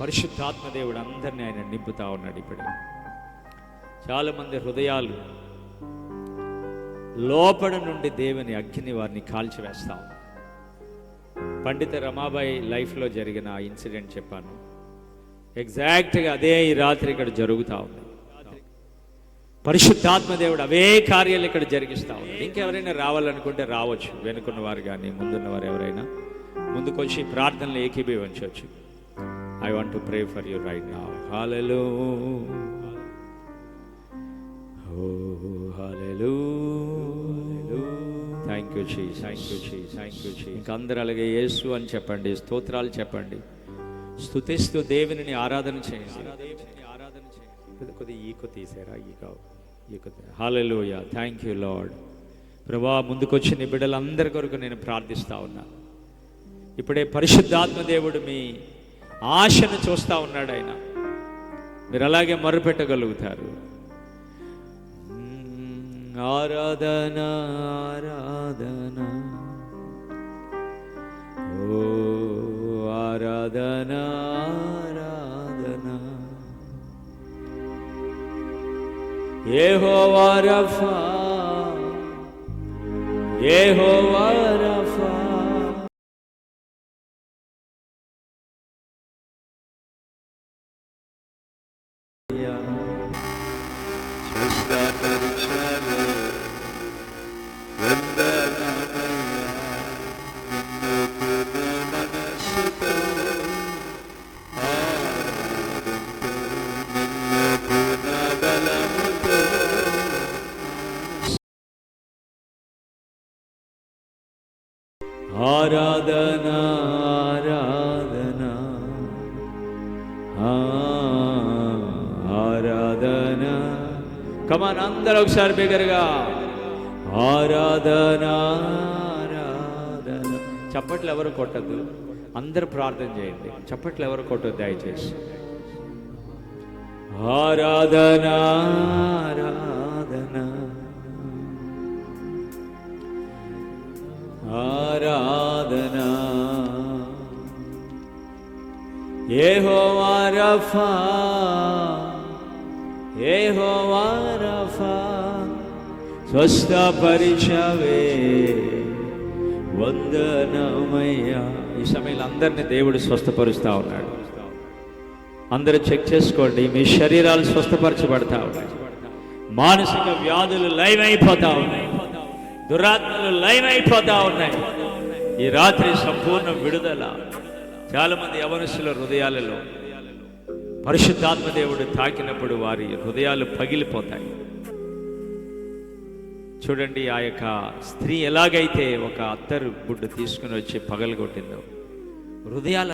పరిశుద్ధాత్మ దేవుడు అందరినీ ఆయన నింపుతా ఉన్నాడు. ఇప్పుడే చాలామంది హృదయాలు లోపల నుండి దేవుని అగ్ని వారిని కాల్చివేస్తా ఉంది. పండిత రమాబాయి లైఫ్లో జరిగిన ఆ ఇన్సిడెంట్ చెప్పాను. ఎగ్జాక్ట్గా అదే ఈ రాత్రి ఇక్కడ జరుగుతూ ఉంది. పరిశుద్ధాత్మ దేవుడు అవే కార్యాలు ఇక్కడ జరిగిస్తూ ఉంది. ఇంకెవరైనా రావాలనుకుంటే రావచ్చు. వెనుకున్న వారు కానీ ముందున్నవారు ఎవరైనా ముందుకొచ్చి ప్రార్థనలు ఏకీభవించవచ్చు. I want to pray for you right now. Hallelujah. Oh, hallelujah. Thank you Jesus. Thank you Jesus. Thank you Jesus. ఇంకా అందరూ అలాగే యేసు అని చెప్పండి, స్తోత్రాలు చెప్పండి, స్తుతిస్తూ దేవునిని ఆరాధన చేయండి. కొద్దిగా ఈకో తీసారా? Echo. Hallelujah. Thank you Lord. ప్రభువా, ముందుకొచ్చిన బిడ్డలందరి కొరకు నేను ప్రార్థిస్తా ఉన్నా. ఇప్పుడే పరిశుద్ధాత్మ దేవుడు మీ ఆశను చూస్తూ ఉన్నాడు. ఆయన మీరు అలాగే మొరపెట్టగలుగుతారు. ఆరాధన ఆరాధన, ఓ ఆరాధన ఆరాధన, యెహోవా రఫా, యెహోవా రఫా. ఆరాధన ఆరాధన ఆరాధన. కమాన్ అందరూ ఒకసారి బిగ్గరగా ఆరాధన ఆరాధన. చప్పట్లు ఎవరు కొట్టద్దు, అందరు ప్రార్థన చేయండి. చప్పట్లు ఎవరు కొట్టద్దు దయచేసి. ఆరాధన ఆరాధన ఆరాధన. యెహోవా రఫా యెహోవా రఫా స్వస్థపరిచవే వందనమయ్యా. ఈ సమయంలో అందరినీ దేవుడు స్వస్థపరుస్తూ ఉన్నాడు. అందరూ చెక్ చేసుకోండి, మీ శరీరాలు స్వస్థపరచబడతా ఉన్నాయి. మానసిక వ్యాధులు లైవ్ అయిపోతా ఉన్నాయి, దురాత్మలు లైవ్ అయిపోతా ఉన్నాయి. ఈ రాత్రి సంపూర్ణ విడుదల. చాలా మంది యవనస్తుల హృదయాలలో పరిశుద్ధాత్మ దేవుడు తాకినప్పుడు వారి హృదయాలు పగిలిపోతాయి. చూడండి, ఆ యొక్క స్త్రీ ఎలాగైతే ఒక అత్తరు గుడ్డు తీసుకుని వచ్చి పగలగొట్టిందో హృదయాల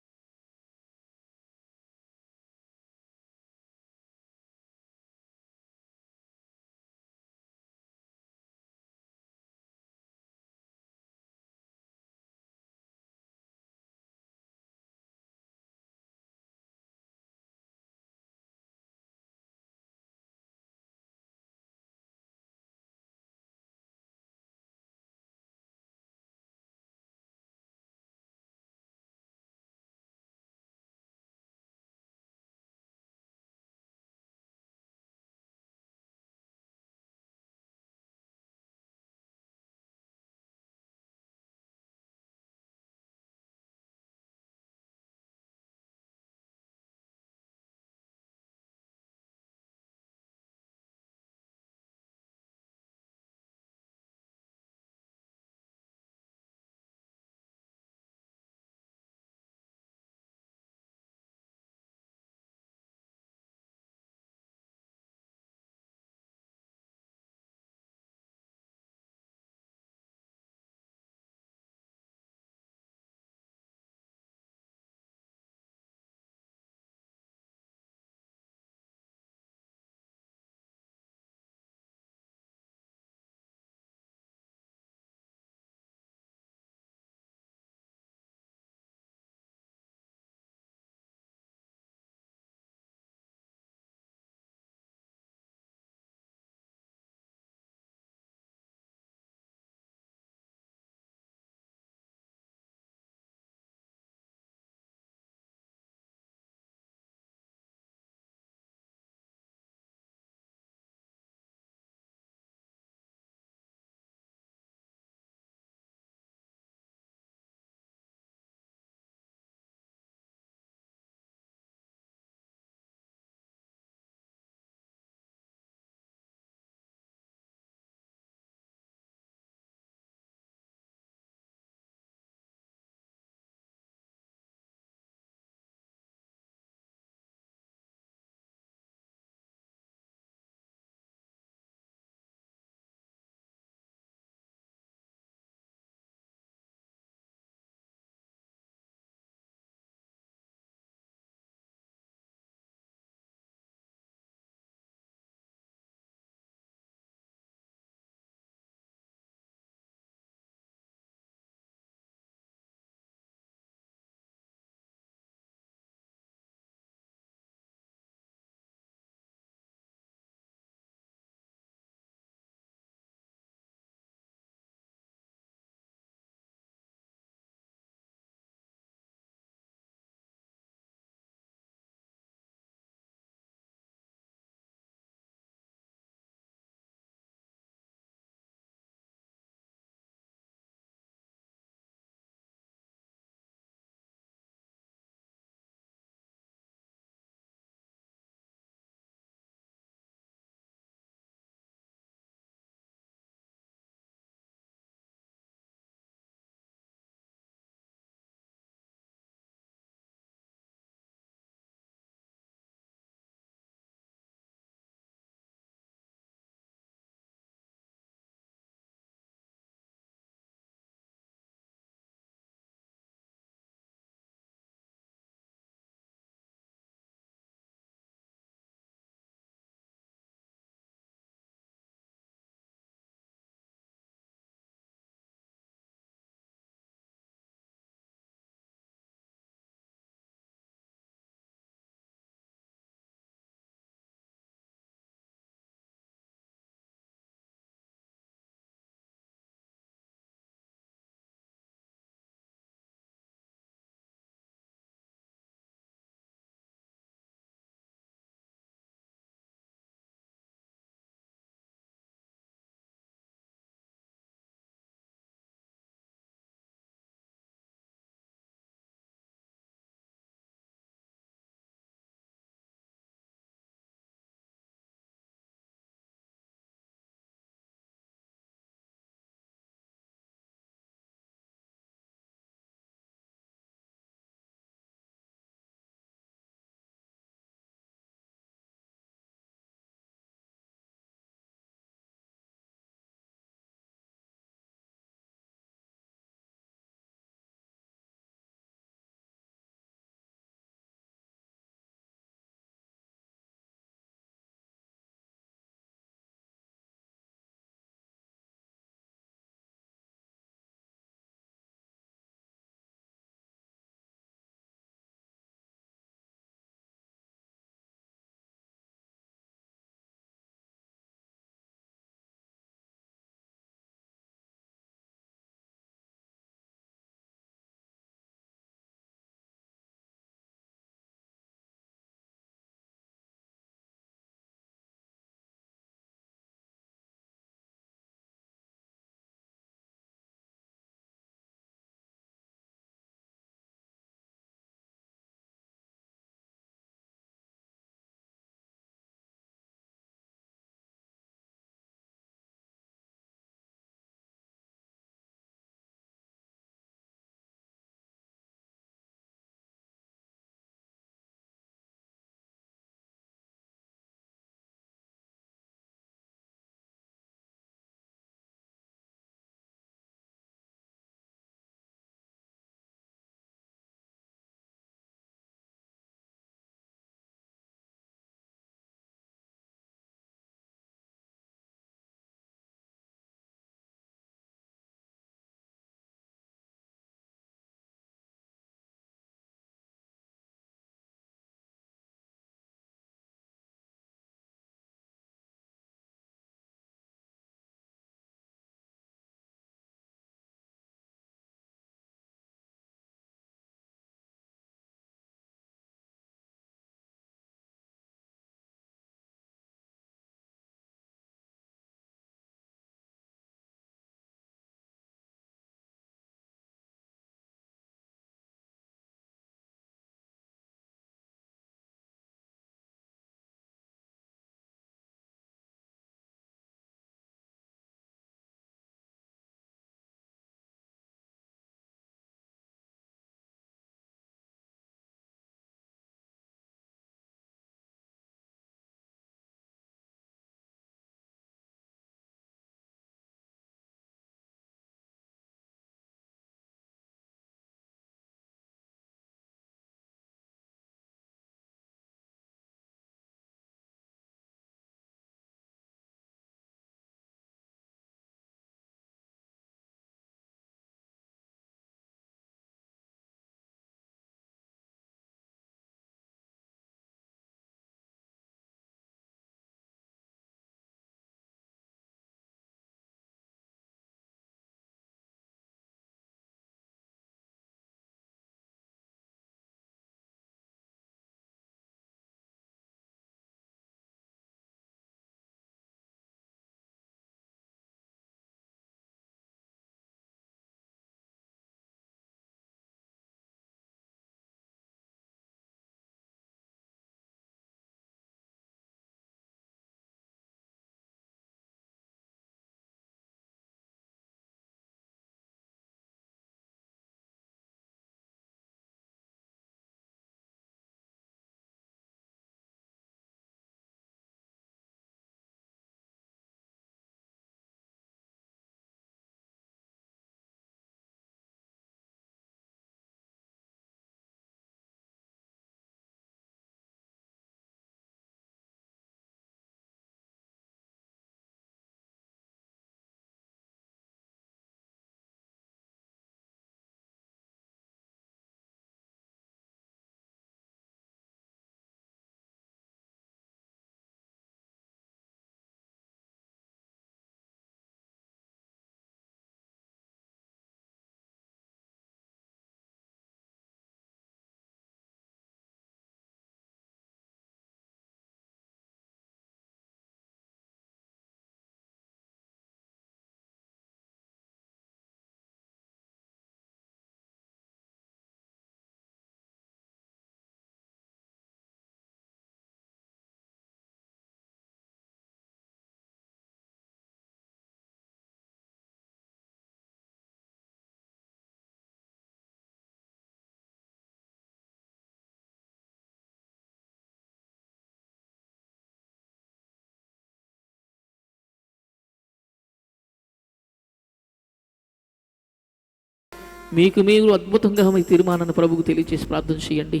మీకు మీరు అద్భుతంగా మీ తీర్మానాన్ని ప్రభువుకు తెలియజేసి ప్రార్థన చేయండి.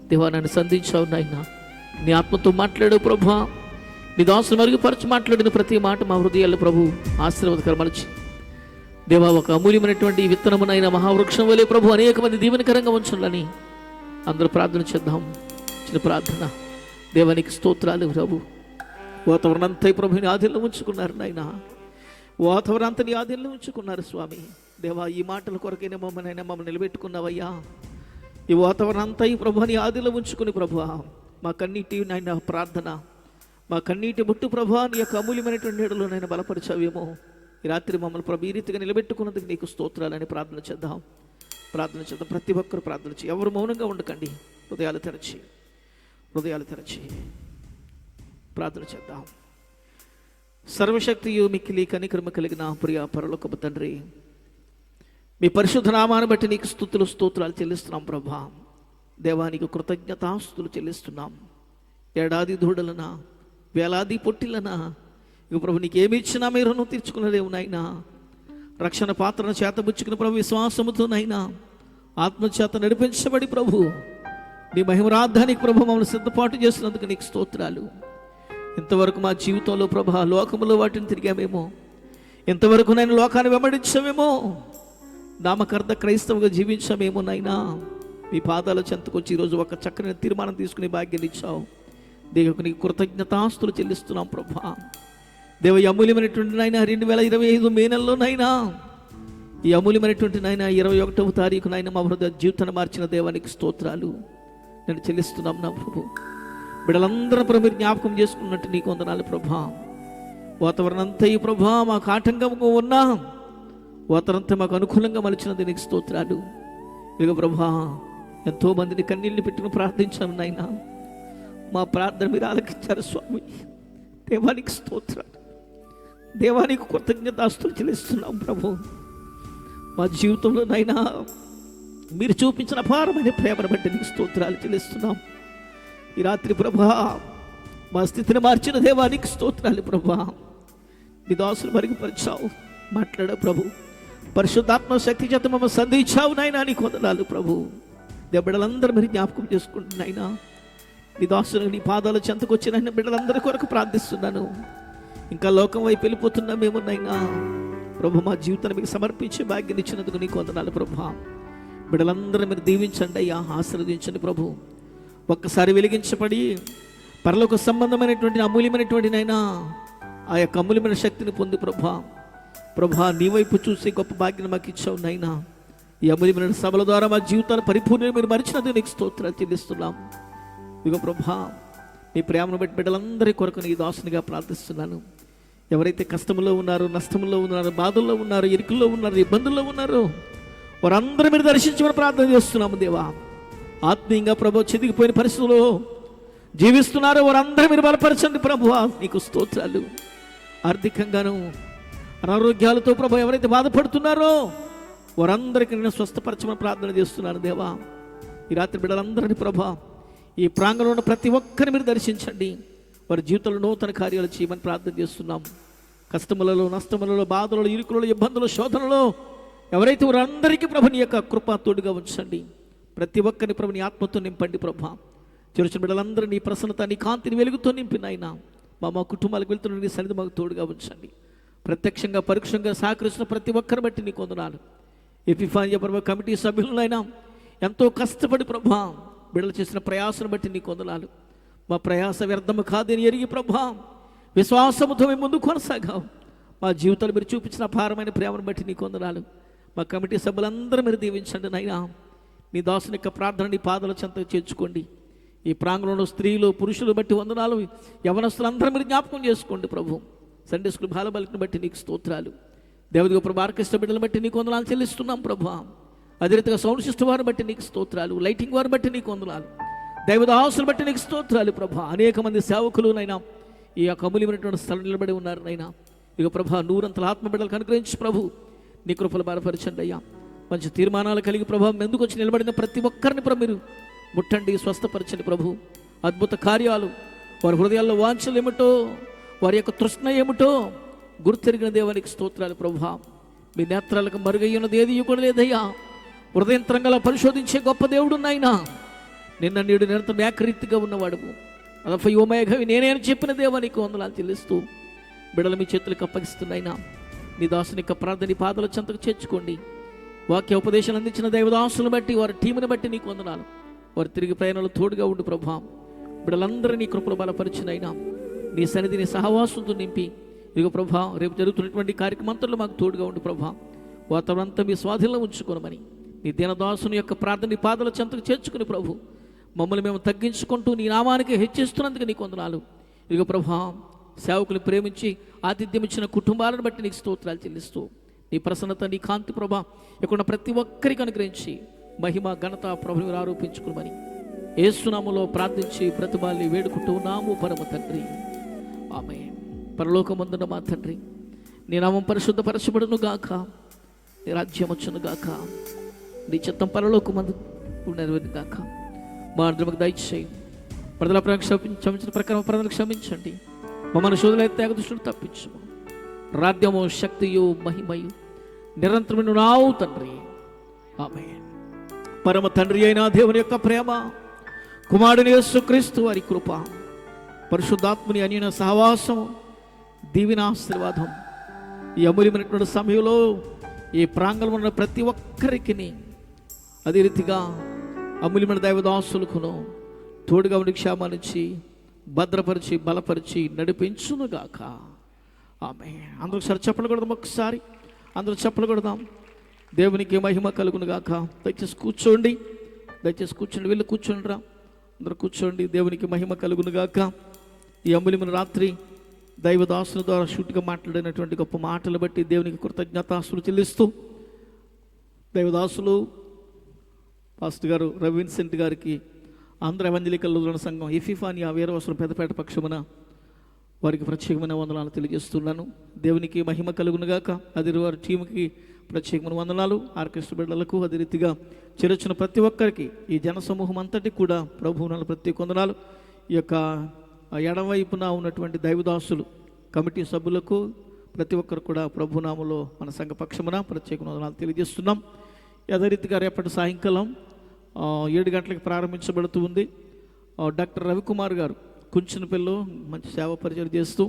దేవా, నన్ను సంధించావు నాయన, నీ ఆత్మతో మాట్లాడు ప్రభా. నీ దాసులు మరుగుపరచి మాట్లాడిన ప్రతి మాట మా హృదయాల్లో ప్రభు ఆశీర్వాదకరమలచి దేవా, ఒక అమూల్యమైనటువంటి విత్తనమునైన మహావృక్షం వలె ప్రభు అనేక మంది దీవెనకరంగా ఉంచాలని అందరూ ప్రార్థన చేద్దాం. చిన్న ప్రార్థన. దేవానికి స్తోత్రాలు ప్రభు. వాతావరణం అంతా ప్రభుని ఆధీనంలో ఉంచుకున్నారు నాయన, వాతావరణం అంతా నీ ఆధీనంలో ఉంచుకున్నారు స్వామి. దేవా, ఈ మాటల కొరకైనా మమ్మల్ని నిలబెట్టుకున్నావయ్యా. ఈ వాతావరణం అంతా ఈ ప్రభుని ఆధీనంలో ఉంచుకుని ప్రభు మా కన్నీటి నాయన ప్రార్థన, మా కన్నీటి ముట్టు ప్రభు నీ యొక్క అమూల్యమైనటువంటి నీడలో నేను బలపరిచావేమో. ఈ రాత్రి మమ్మల్ని ప్రభు ఈ రీతిగా నిలబెట్టుకున్నందుకు నీకు స్తోత్రాలని ప్రార్థన చేద్దాం. ప్రతి ఒక్కరు ప్రార్థన చేయి. ఎవరు మౌనంగా ఉండకండి. హృదయాలు తెరచి ప్రార్థన చేద్దాం. సర్వశక్తియు మిక్కిలి కనికరమ కలిగిన ప్రియ పరలోకపు తండ్రి, మీ పరిశుద్ధ నామాన్ని బట్టి నీకు స్తోత్రాలు చెల్లిస్తున్నాం ప్రభా. దేవానికి కృతజ్ఞతాస్తుతులు చెల్లిస్తున్నాం. ఏడాది దూడలనా, వేలాది పొట్టిలనా, ఇక ప్రభు నీకు ఏమి ఇచ్చినా మీరు రుణం తీర్చుకున్నదేవు నాయనా. రక్షణ పాత్రను చేతబుచ్చుకుని ప్రభు విశ్వాసముతోనైనా ఆత్మచేత నడిపించబడి ప్రభు నీ మహిమరాధానికి ప్రభు మమ్మల్ని సిద్ధపాటు చేసినందుకు నీకు స్తోత్రాలు. ఇంతవరకు మా జీవితంలో ప్రభు లోకములో వాటిని తిరిగామేమో, ఇంతవరకు నేను లోకాన్ని వెంబడించామేమో, నామకర్త క్రైస్తవుగా జీవించామేమో నైనా. మీ పాదాల చెంతకొచ్చి ఈరోజు ఒక చక్కని తీర్మానం తీసుకుని భాగ్యం ఇచ్చావు. దేవునికి నీకు కృతజ్ఞతాస్తులు చెల్లిస్తున్నాం ప్రభా. దేవ, ఈ అమూల్యమైనటువంటి నాయన 2025 మే నెలలోనైనా, ఈ అమూల్యమైనటువంటి నాయన 21వ తారీఖు నాయన మా హృదయ జీవితాన్ని మార్చిన దేవానికి స్తోత్రాలు నేను చెల్లిస్తున్నాం నా ప్రభు. బిడ్డలందరూ ప్రభు మీరు జ్ఞాపకం చేసుకున్నట్టు నీకు వందనాలు ప్రభా. వాతావరణం అంతా ఈ ప్రభా మాకు ఆటంకంగా ఉన్నా వాతావరణంతా మాకు అనుకూలంగా మలిచినది నీకు స్తోత్రాలు. ఇక ప్రభా, ఎంతోమందిని కన్నీళ్ళు పెట్టుకుని ప్రార్థించాను నాయన. మా ప్రార్థన మీరు ఆలకించారు స్వామి. దేవానికి స్తోత్రాలు, దేవానికి కృతజ్ఞతాస్తులు చెల్లిస్తున్నాం ప్రభు. మా జీవితంలో నైనా మీరు చూపించిన అపారమైన ప్రేమను బట్టి నీకు స్తోత్రాలు చెల్లిస్తున్నాం. ఈ రాత్రి ప్రభా మా స్థితిని మార్చిన దేవానికి స్తోత్రాలు ప్రభా. నీ దాసులు మరుగుపరిచావు, మాట్లాడావు ప్రభు. పరిశుద్ధాత్మ శక్తి చేత మమ్మల్ని సంధించావు నాయనా, నీకు వందనాలు ప్రభు. బిడ్డలందరూ మీరు జ్ఞాపకం చేసుకుంటున్నాయినా. నీ దాసులు నీ పాదాల చెంతకు వచ్చిన బిడ్డలందరి కొరకు ప్రార్థిస్తున్నాను. ఇంకా లోకం వైపు వెళ్ళిపోతున్నామేమున్నాయినా ప్రభు, మా జీవితాన్ని మీకు సమర్పించి భాగ్యం ఇచ్చినందుకు నీకు వందనాలు ప్రభా. బిడ్డలందరూ మీరు దీవించండి అయ్యా, ఆశీర్వదించండి ప్రభు. ఒక్కసారి వెలిగించబడి పరలోక సంబంధమైనటువంటి అమూల్యమైనటువంటి నైనా ఆ యొక్క అమూల్యమైన శక్తిని పొంది ప్రభా నీ వైపు చూసి గొప్ప భాగ్యం మాకు ఇచ్చావు నైనా. ఈ అమూల్యమైన సభల ద్వారా మా జీవితాన్ని పరిపూర్ణంగా మీరు మరిచినందుకు నీకు స్తోత్రాలు చెల్లిస్తున్నాం. ఇక ప్రభా, నీ ప్రేమను బట్టి బిడ్డలందరి కొరకు నీ దాసునిగా ప్రార్థిస్తున్నాను. ఎవరైతే కష్టంలో ఉన్నారో, నష్టంలో ఉన్నారో, బాధల్లో ఉన్నారో, ఇరుకుల్లో ఉన్నారో, ఇబ్బందుల్లో ఉన్నారో వారందరూ మీరు దర్శించమని ప్రార్థన చేస్తున్నాము దేవా. ఆత్మీయంగా ప్రభు చెదిగిపోయిన పరిస్థితుల్లో జీవిస్తున్నారో వారందరూ మీరు బలపరచండి ప్రభువా, నీకు స్తోత్రాలు. ఆర్థికంగాను అనారోగ్యాలతో ప్రభు ఎవరైతే బాధపడుతున్నారో వారందరికీ నేను స్వస్థపరచమని ప్రార్థన చేస్తున్నాను దేవా. ఈ రాత్రి బిడ్డలందరినీ ప్రభా, ఈ ప్రాంగణంలో ఉన్న ప్రతి ఒక్కరిని మీరు దర్శించండి. వారి జీవితంలో నూతన కార్యాలు చేయమని ప్రార్థన చేస్తున్నాం. కష్టములలో, నష్టములలో, బాధలలో, ఇరుకులలో, ఇబ్బందులు, శోధనలో ఎవరైతే వారందరికీ ప్రభు నీ యొక్క కృప తోడుగా ఉంచండి. ప్రతి ఒక్కరిని ప్రభు నీ ఆత్మతో నింపండి ప్రభా. చిరుచిన బిడ్డలందరూ నీ ప్రసన్నత, నీ కాంతిని వెలుగుతో నింపినాయినా మా కుటుంబాలకు వెళ్తున్న నీ సన్నిధి మాకు తోడుగా ఉంచండి. ప్రత్యక్షంగా పరోక్షంగా సహకరిస్తున్న ప్రతి ఒక్కరిని బట్టి నీకు వందనాలు. ఎపిఫానియా ప్రభు కమిటీ సభ్యులైనా ఎంతో కష్టపడి ప్రభా బిడ్డలు చేసిన ప్రయాసను బట్టి నీకు వందనాలు. మా ప్రయాస వ్యర్థము కాదని ఎరిగి ప్రభా విశ్వాసముతో మేము ముందు కొనసాగాం. మా జీవితాలు మీరు చూపించిన అపారమైన ప్రేమను బట్టి నీకు వందనాలు. మా కమిటీ సభ్యులందరూ మీరు దీవించండి నైనా. నీ దాసుని యొక్క ప్రార్థన నీ పాదాల చెంతకు చేర్చుకోండి. ఈ ప్రాంగణంలో స్త్రీలు, పురుషులు బట్టి వందనాలు. యవనస్తులందరూ మీరు జ్ఞాపకం చేసుకోండి ప్రభు. సండే స్కూల్ బాలబాలికను బట్టి నీకు స్తోత్రాలు. దేవదేవ ప్రభు ఆర్కెస్ట్రా బిడ్డలను బట్టి నీకు వందనాలు చెల్లిస్తున్నాం ప్రభు. అదే రీతిగా సౌండ్ సిస్టమ్ వారిని బట్టి నీకు స్తోత్రాలు. లైటింగ్ వారిని బట్టి నీకు వందనాలు. దైవదాసులను బట్టి నీకు స్తోత్రాలు ప్రభు. అనేక మంది సేవకులునైనా ఈ యొక్క అమూల్యమైనటువంటి స్థలం నిలబడి ఉన్నారు నైనా. ఇక ప్రభు నూరంతల ఆత్మ బిడ్డలకు అనుగ్రహించి ప్రభు నీ కృపలు బలపరచండి అయ్యా. మంచి తీర్మానాలు కలిగి ప్రభావం ఎందుకు వచ్చి నిలబడిన ప్రతి ఒక్కరిని ప్రభు మీరు ముట్టండి, స్వస్థపరచండి ప్రభు. అద్భుత కార్యాలు వారి హృదయాల్లో వాంఛలు ఏమిటో, వారి యొక్క తృష్ణ ఏమిటో గుర్తెరిగిన దేవానికి స్తోత్రాలు ప్రభు. మీ నేత్రాలకు మరుగయ్యున్నది ఏది కూడా లేదయ్యా. హృదయంతరంగా పరిశోధించే గొప్ప దేవుడు నాయనా. నిన్న నేడు నిరంతరం ఏకరీతిగా ఉన్నవాడు అలఫై ఒమేగా నేనే అని చెప్పిన దేవా నీకు వందనాలు చెల్లిస్తూ బిడల మీ చేతులకు అప్పగిస్తున్నాయినా. నీ దాసుని యొక్క ప్రార్థన పాదల చెంతకు చేర్చుకోండి. వాక్య ఉపదేశాలు అందించిన దైవదాసులను బట్టి వారి టీముని బట్టి నీకు వందనాలు. వారు తిరిగి ప్రయాణాలు తోడుగా ఉండి ప్రభా బిడ్డలందరూ నీ కృపలు బలపరిచినైనా. నీ సన్నిధిని సహవాసంతో నింపి ఇదిగో ప్రభా రేపు జరుగుతున్నటువంటి కార్యక్రమంతలో మాకు తోడుగా ఉండి ప్రభా వాతావరణం అంతా మీ స్వాధీనంలో ఉంచుకోనమని నీ దీనదాసుని యొక్క ప్రార్థన పాదల చెంతకు చేర్చుకుని ప్రభు మమ్మల్ని మేము తగ్గించుకుంటూ నీ నామానికి హెచ్చిస్తున్నందుకు నీకు వందనాలు. ఇదిగో ప్రభా సేవకులు ప్రేమించి ఆతిథ్యం ఇచ్చిన కుటుంబాలను బట్టి నీకు స్తోత్రాలు చెల్లిస్తూ నీ ప్రసన్నత నీ కాంతి ప్రభా ఇక్కడ ప్రతి ఒక్కరికి అనుగ్రహించి మహిమ ఘనత ప్రభువుని ఆరోపించుకోమని యేసునామములో ప్రార్థించి ప్రతిమాల్ని వేడుకుంటూ ఉన్నాము పరమ తండ్రి, ఆమేన్. పరలోకమందున మా తండ్రి, నీ నామం పరిశుద్ధపరచబడును గాక, నీ రాజ్యం వచ్చును గాక, నీ చిత్తం పరలోకమందు నెరవేరును గాక. మా అందరికి దయచేయి. ప్రజల క్షమించిన ప్రకారం ప్రజలకు క్షమించండి. మమ్మల్ని శోధులైతే త్యాగ దృష్టిని తప్పించము. రాజ్యము శక్తియు మహిమయు నిరంతరమైన నావు తండ్రి, ఆమేన్. పరమ తండ్రి అయిన దేవుని యొక్క ప్రేమ, కుమారుని యేసుక్రీస్తు వారి కృప, పరిశుద్ధాత్మని అన్యోన్య సహవాసం, దీవెన ఆశీర్వాదం ఈ అమూల్యమైనటువంటి సమయంలో ఈ ప్రాంగణంలో ఉన్న ప్రతి ఒక్కరికి అదే రీతిగా అమూల్యమైన దైవదాసులకును తోడుగా ఉండి క్షేమాన్నిచ్చి భద్రపరిచి బలపరిచి నడిపించునుగాక, ఆమేన్. అందరూ సరి చెప్పకూడదాం, ఒక్కసారి అందరూ చెప్పకూడదాం. దేవునికి మహిమ కలుగునుగాక. దయచేసి కూర్చోండి, దయచేసి కూర్చోండి, వెళ్ళి కూర్చోండి రా, అందరూ కూర్చోండి. దేవునికి మహిమ కలుగునుగాక. ఈ అమూల్యమైన రాత్రి దైవదాసుల ద్వారా షూట్గా మాట్లాడినటువంటి గొప్ప మాటలు బట్టి దేవునికి కృతజ్ఞతాస్తులు చెల్లిస్తూ దైవదాసులు పాస్టర్ గారు రవి విన్సెంట్ గారికి ఆంధ్ర ఎవెంజలికల్ లూథరన్ సంఘం ఎఫిఫానియా వీరవసరం పెద్దపేట పక్షమున వారికి ప్రత్యేకమైన వందనాలు తెలియజేస్తున్నాను. దేవునికి మహిమ కలుగునుగాక. అది వారి టీంకి ప్రత్యేకమైన వందనాలు, ఆర్కెస్ట్రా బిడ్డలకు, అదే రీతిగా చేరొచ్చిన ప్రతి ఒక్కరికి, ఈ జన సమూహం అంతటి కూడా ప్రభువునాలు ప్రత్యేక వందనాలు. ఈ యొక్క ఎడమవైపున ఉన్నటువంటి దైవదాసులు కమిటీ సభ్యులకు ప్రతి ఒక్కరు కూడా ప్రభునామలో మన సంఘ పక్షమున ప్రత్యేక వందనాలు తెలియజేస్తున్నాం. అదే రీతిగా రేపటి సాయంకాలం 7 గంటలకు ప్రారంభించబడుతూ ఉంది. డాక్టర్ రవికుమార్ గారు కుంచినపల్లిలో మంచి సేవ పరిచయం చేస్తూ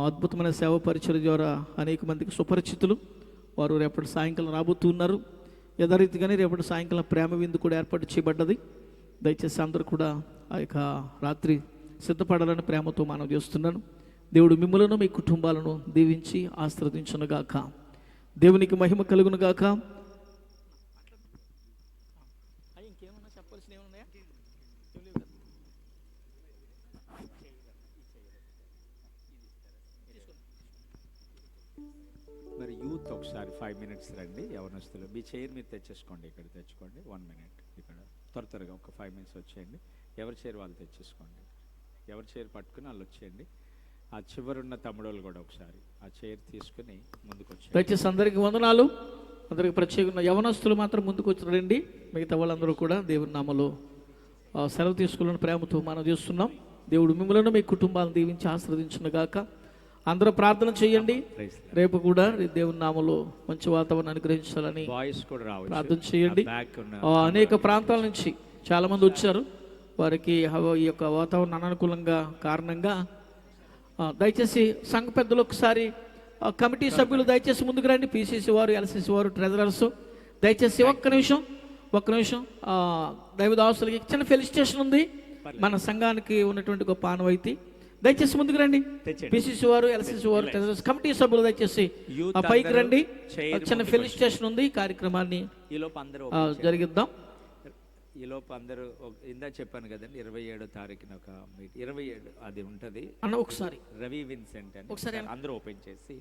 అద్భుతమైన సేవ పరిచయం ద్వారా అనేక మందికి సుపరిచితులు. వారు రేపటి సాయంకాలం రాబోతున్నారు. యథారీతిగానే రేపటి సాయంకాలం ప్రేమ విందు కూడా ఏర్పాటు చేయబడ్డది. దయచేసి అందరూ కూడా ఆ యొక్క రాత్రి సిద్ధపడాలని ప్రేమతో మనవి చేస్తున్నాను. దేవుడు మిమ్మలను మీ కుటుంబాలను దీవించి ఆశీర్వదించునుగాక. దేవునికి మహిమ కలుగునుగాక. ఇంకేమన్నా చెప్పాల్సిన ఏమన్నాయా? మరి యూత్ ఒకసారి 5 minutes రండి. యవనస్తులు మీ చైర్ మీరు తెచ్చేసుకోండి, ఇక్కడ తెచ్చుకోండి. 1 minute ఇక్కడ త్వరగా ఒక 5 minutes వచ్చేయండి. ఎవరి చైర్ వాళ్ళు తెచ్చేసుకోండి. ఎవరి చైర్ పట్టుకుని వాళ్ళు వచ్చేయండి. ఆ చివరున్న తమ్ముడోళ్ళు కూడా ఒకసారి ఆ చైర్ తీసుకుని ముందుకు వచ్చి దయచేసి అందరికీ వందనాలు. అందరికి ప్రత్యేకంగా యవనస్తులు మాత్రం ముందుకు వచ్చారండి. మిగతా వాళ్ళందరూ కూడా దేవుని నామలో సెలవు తీసుకోవాలని ప్రేమతో మనం చేస్తున్నాం. దేవుడు మిమ్మల్ని మీ కుటుంబాలను దీవించి ఆశీర్వదించునుగాక. అందరూ ప్రార్థన చేయండి. రేపు కూడా దేవుని నామలో మంచి వాతావరణం అనుగ్రహించాలని బాయ్స్ కూడా రావచ్చు, ప్రార్థన చేయండి. అనేక ప్రాంతాల నుంచి చాలా మంది వచ్చారు. వారికి ఈ యొక్క వాతావరణం అననుకూలంగా కారణంగా దయచేసి సంఘ పెద్దలు ఒకసారి కమిటీ సభ్యులు దయచేసి ముందుకు రండి. పిసిసి వారు, ఎల్సిసి వారు, ట్రెజరర్స్ దయచేసి ఒక్క నిమిషం దైవదాసులకి చిన్న ఫెలిసిటేషన్ ఉంది. మన సంఘానికి ఉన్నటువంటి గొప్ప ఆనవాయితీ. దయచేసి ముందుకు రండి. పిసిసి వారు, ఎల్సిసి వారు, ట్రెజరర్స్, కమిటీ సభ్యులు దయచేసి పైకి రండి. చిన్న ఫెలిసిటేషన్ ఉంది. ఈ కార్యక్రమాన్ని జరిగిద్దాం. ఈలోపు అందరూ ఇందా చెప్పాను కదండి 27వ తారీఖున ఒక 27 అది ఉంటుంది అన్న. ఒకసారి రవి విన్సెంట్ అని ఒకసారి అందరూ ఓపెన్ చేసి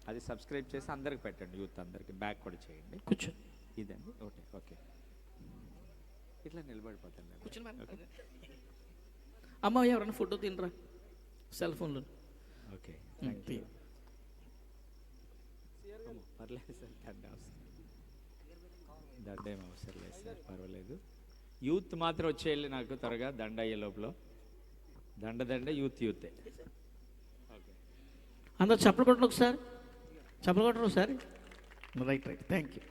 అది సబ్స్క్రైబ్ చేసి అందరికి పెట్టండి. యూత్ అందరికి బ్యాక్ కూడా చేయండి. కూర్చో. ఇదండి. ఓకే ఓకే ఇట్లా నిలబడిపోతాను. అమ్మ ఎవరన్నా ఫోటో తినరా సెల్ ఫోన్లో? ఓకే పర్లేదు సార్, దండేం అవసరం లేదు సార్, పర్వాలేదు. యూత్ మాత్రం వచ్చేయాలి నాకు త్వరగా దండ అయ్యే లోపల. దండ యూతే. ఓకే అందరు చెప్పలు కొట్టండి ఒకసారి. చెప్పలు కొట్టండి ఒకసారి. Right thank you.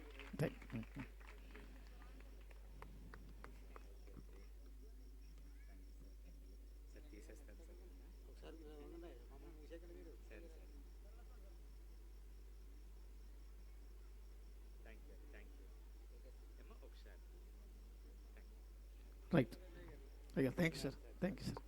రైట్ అయ్యా, thank you sir, thank you sir.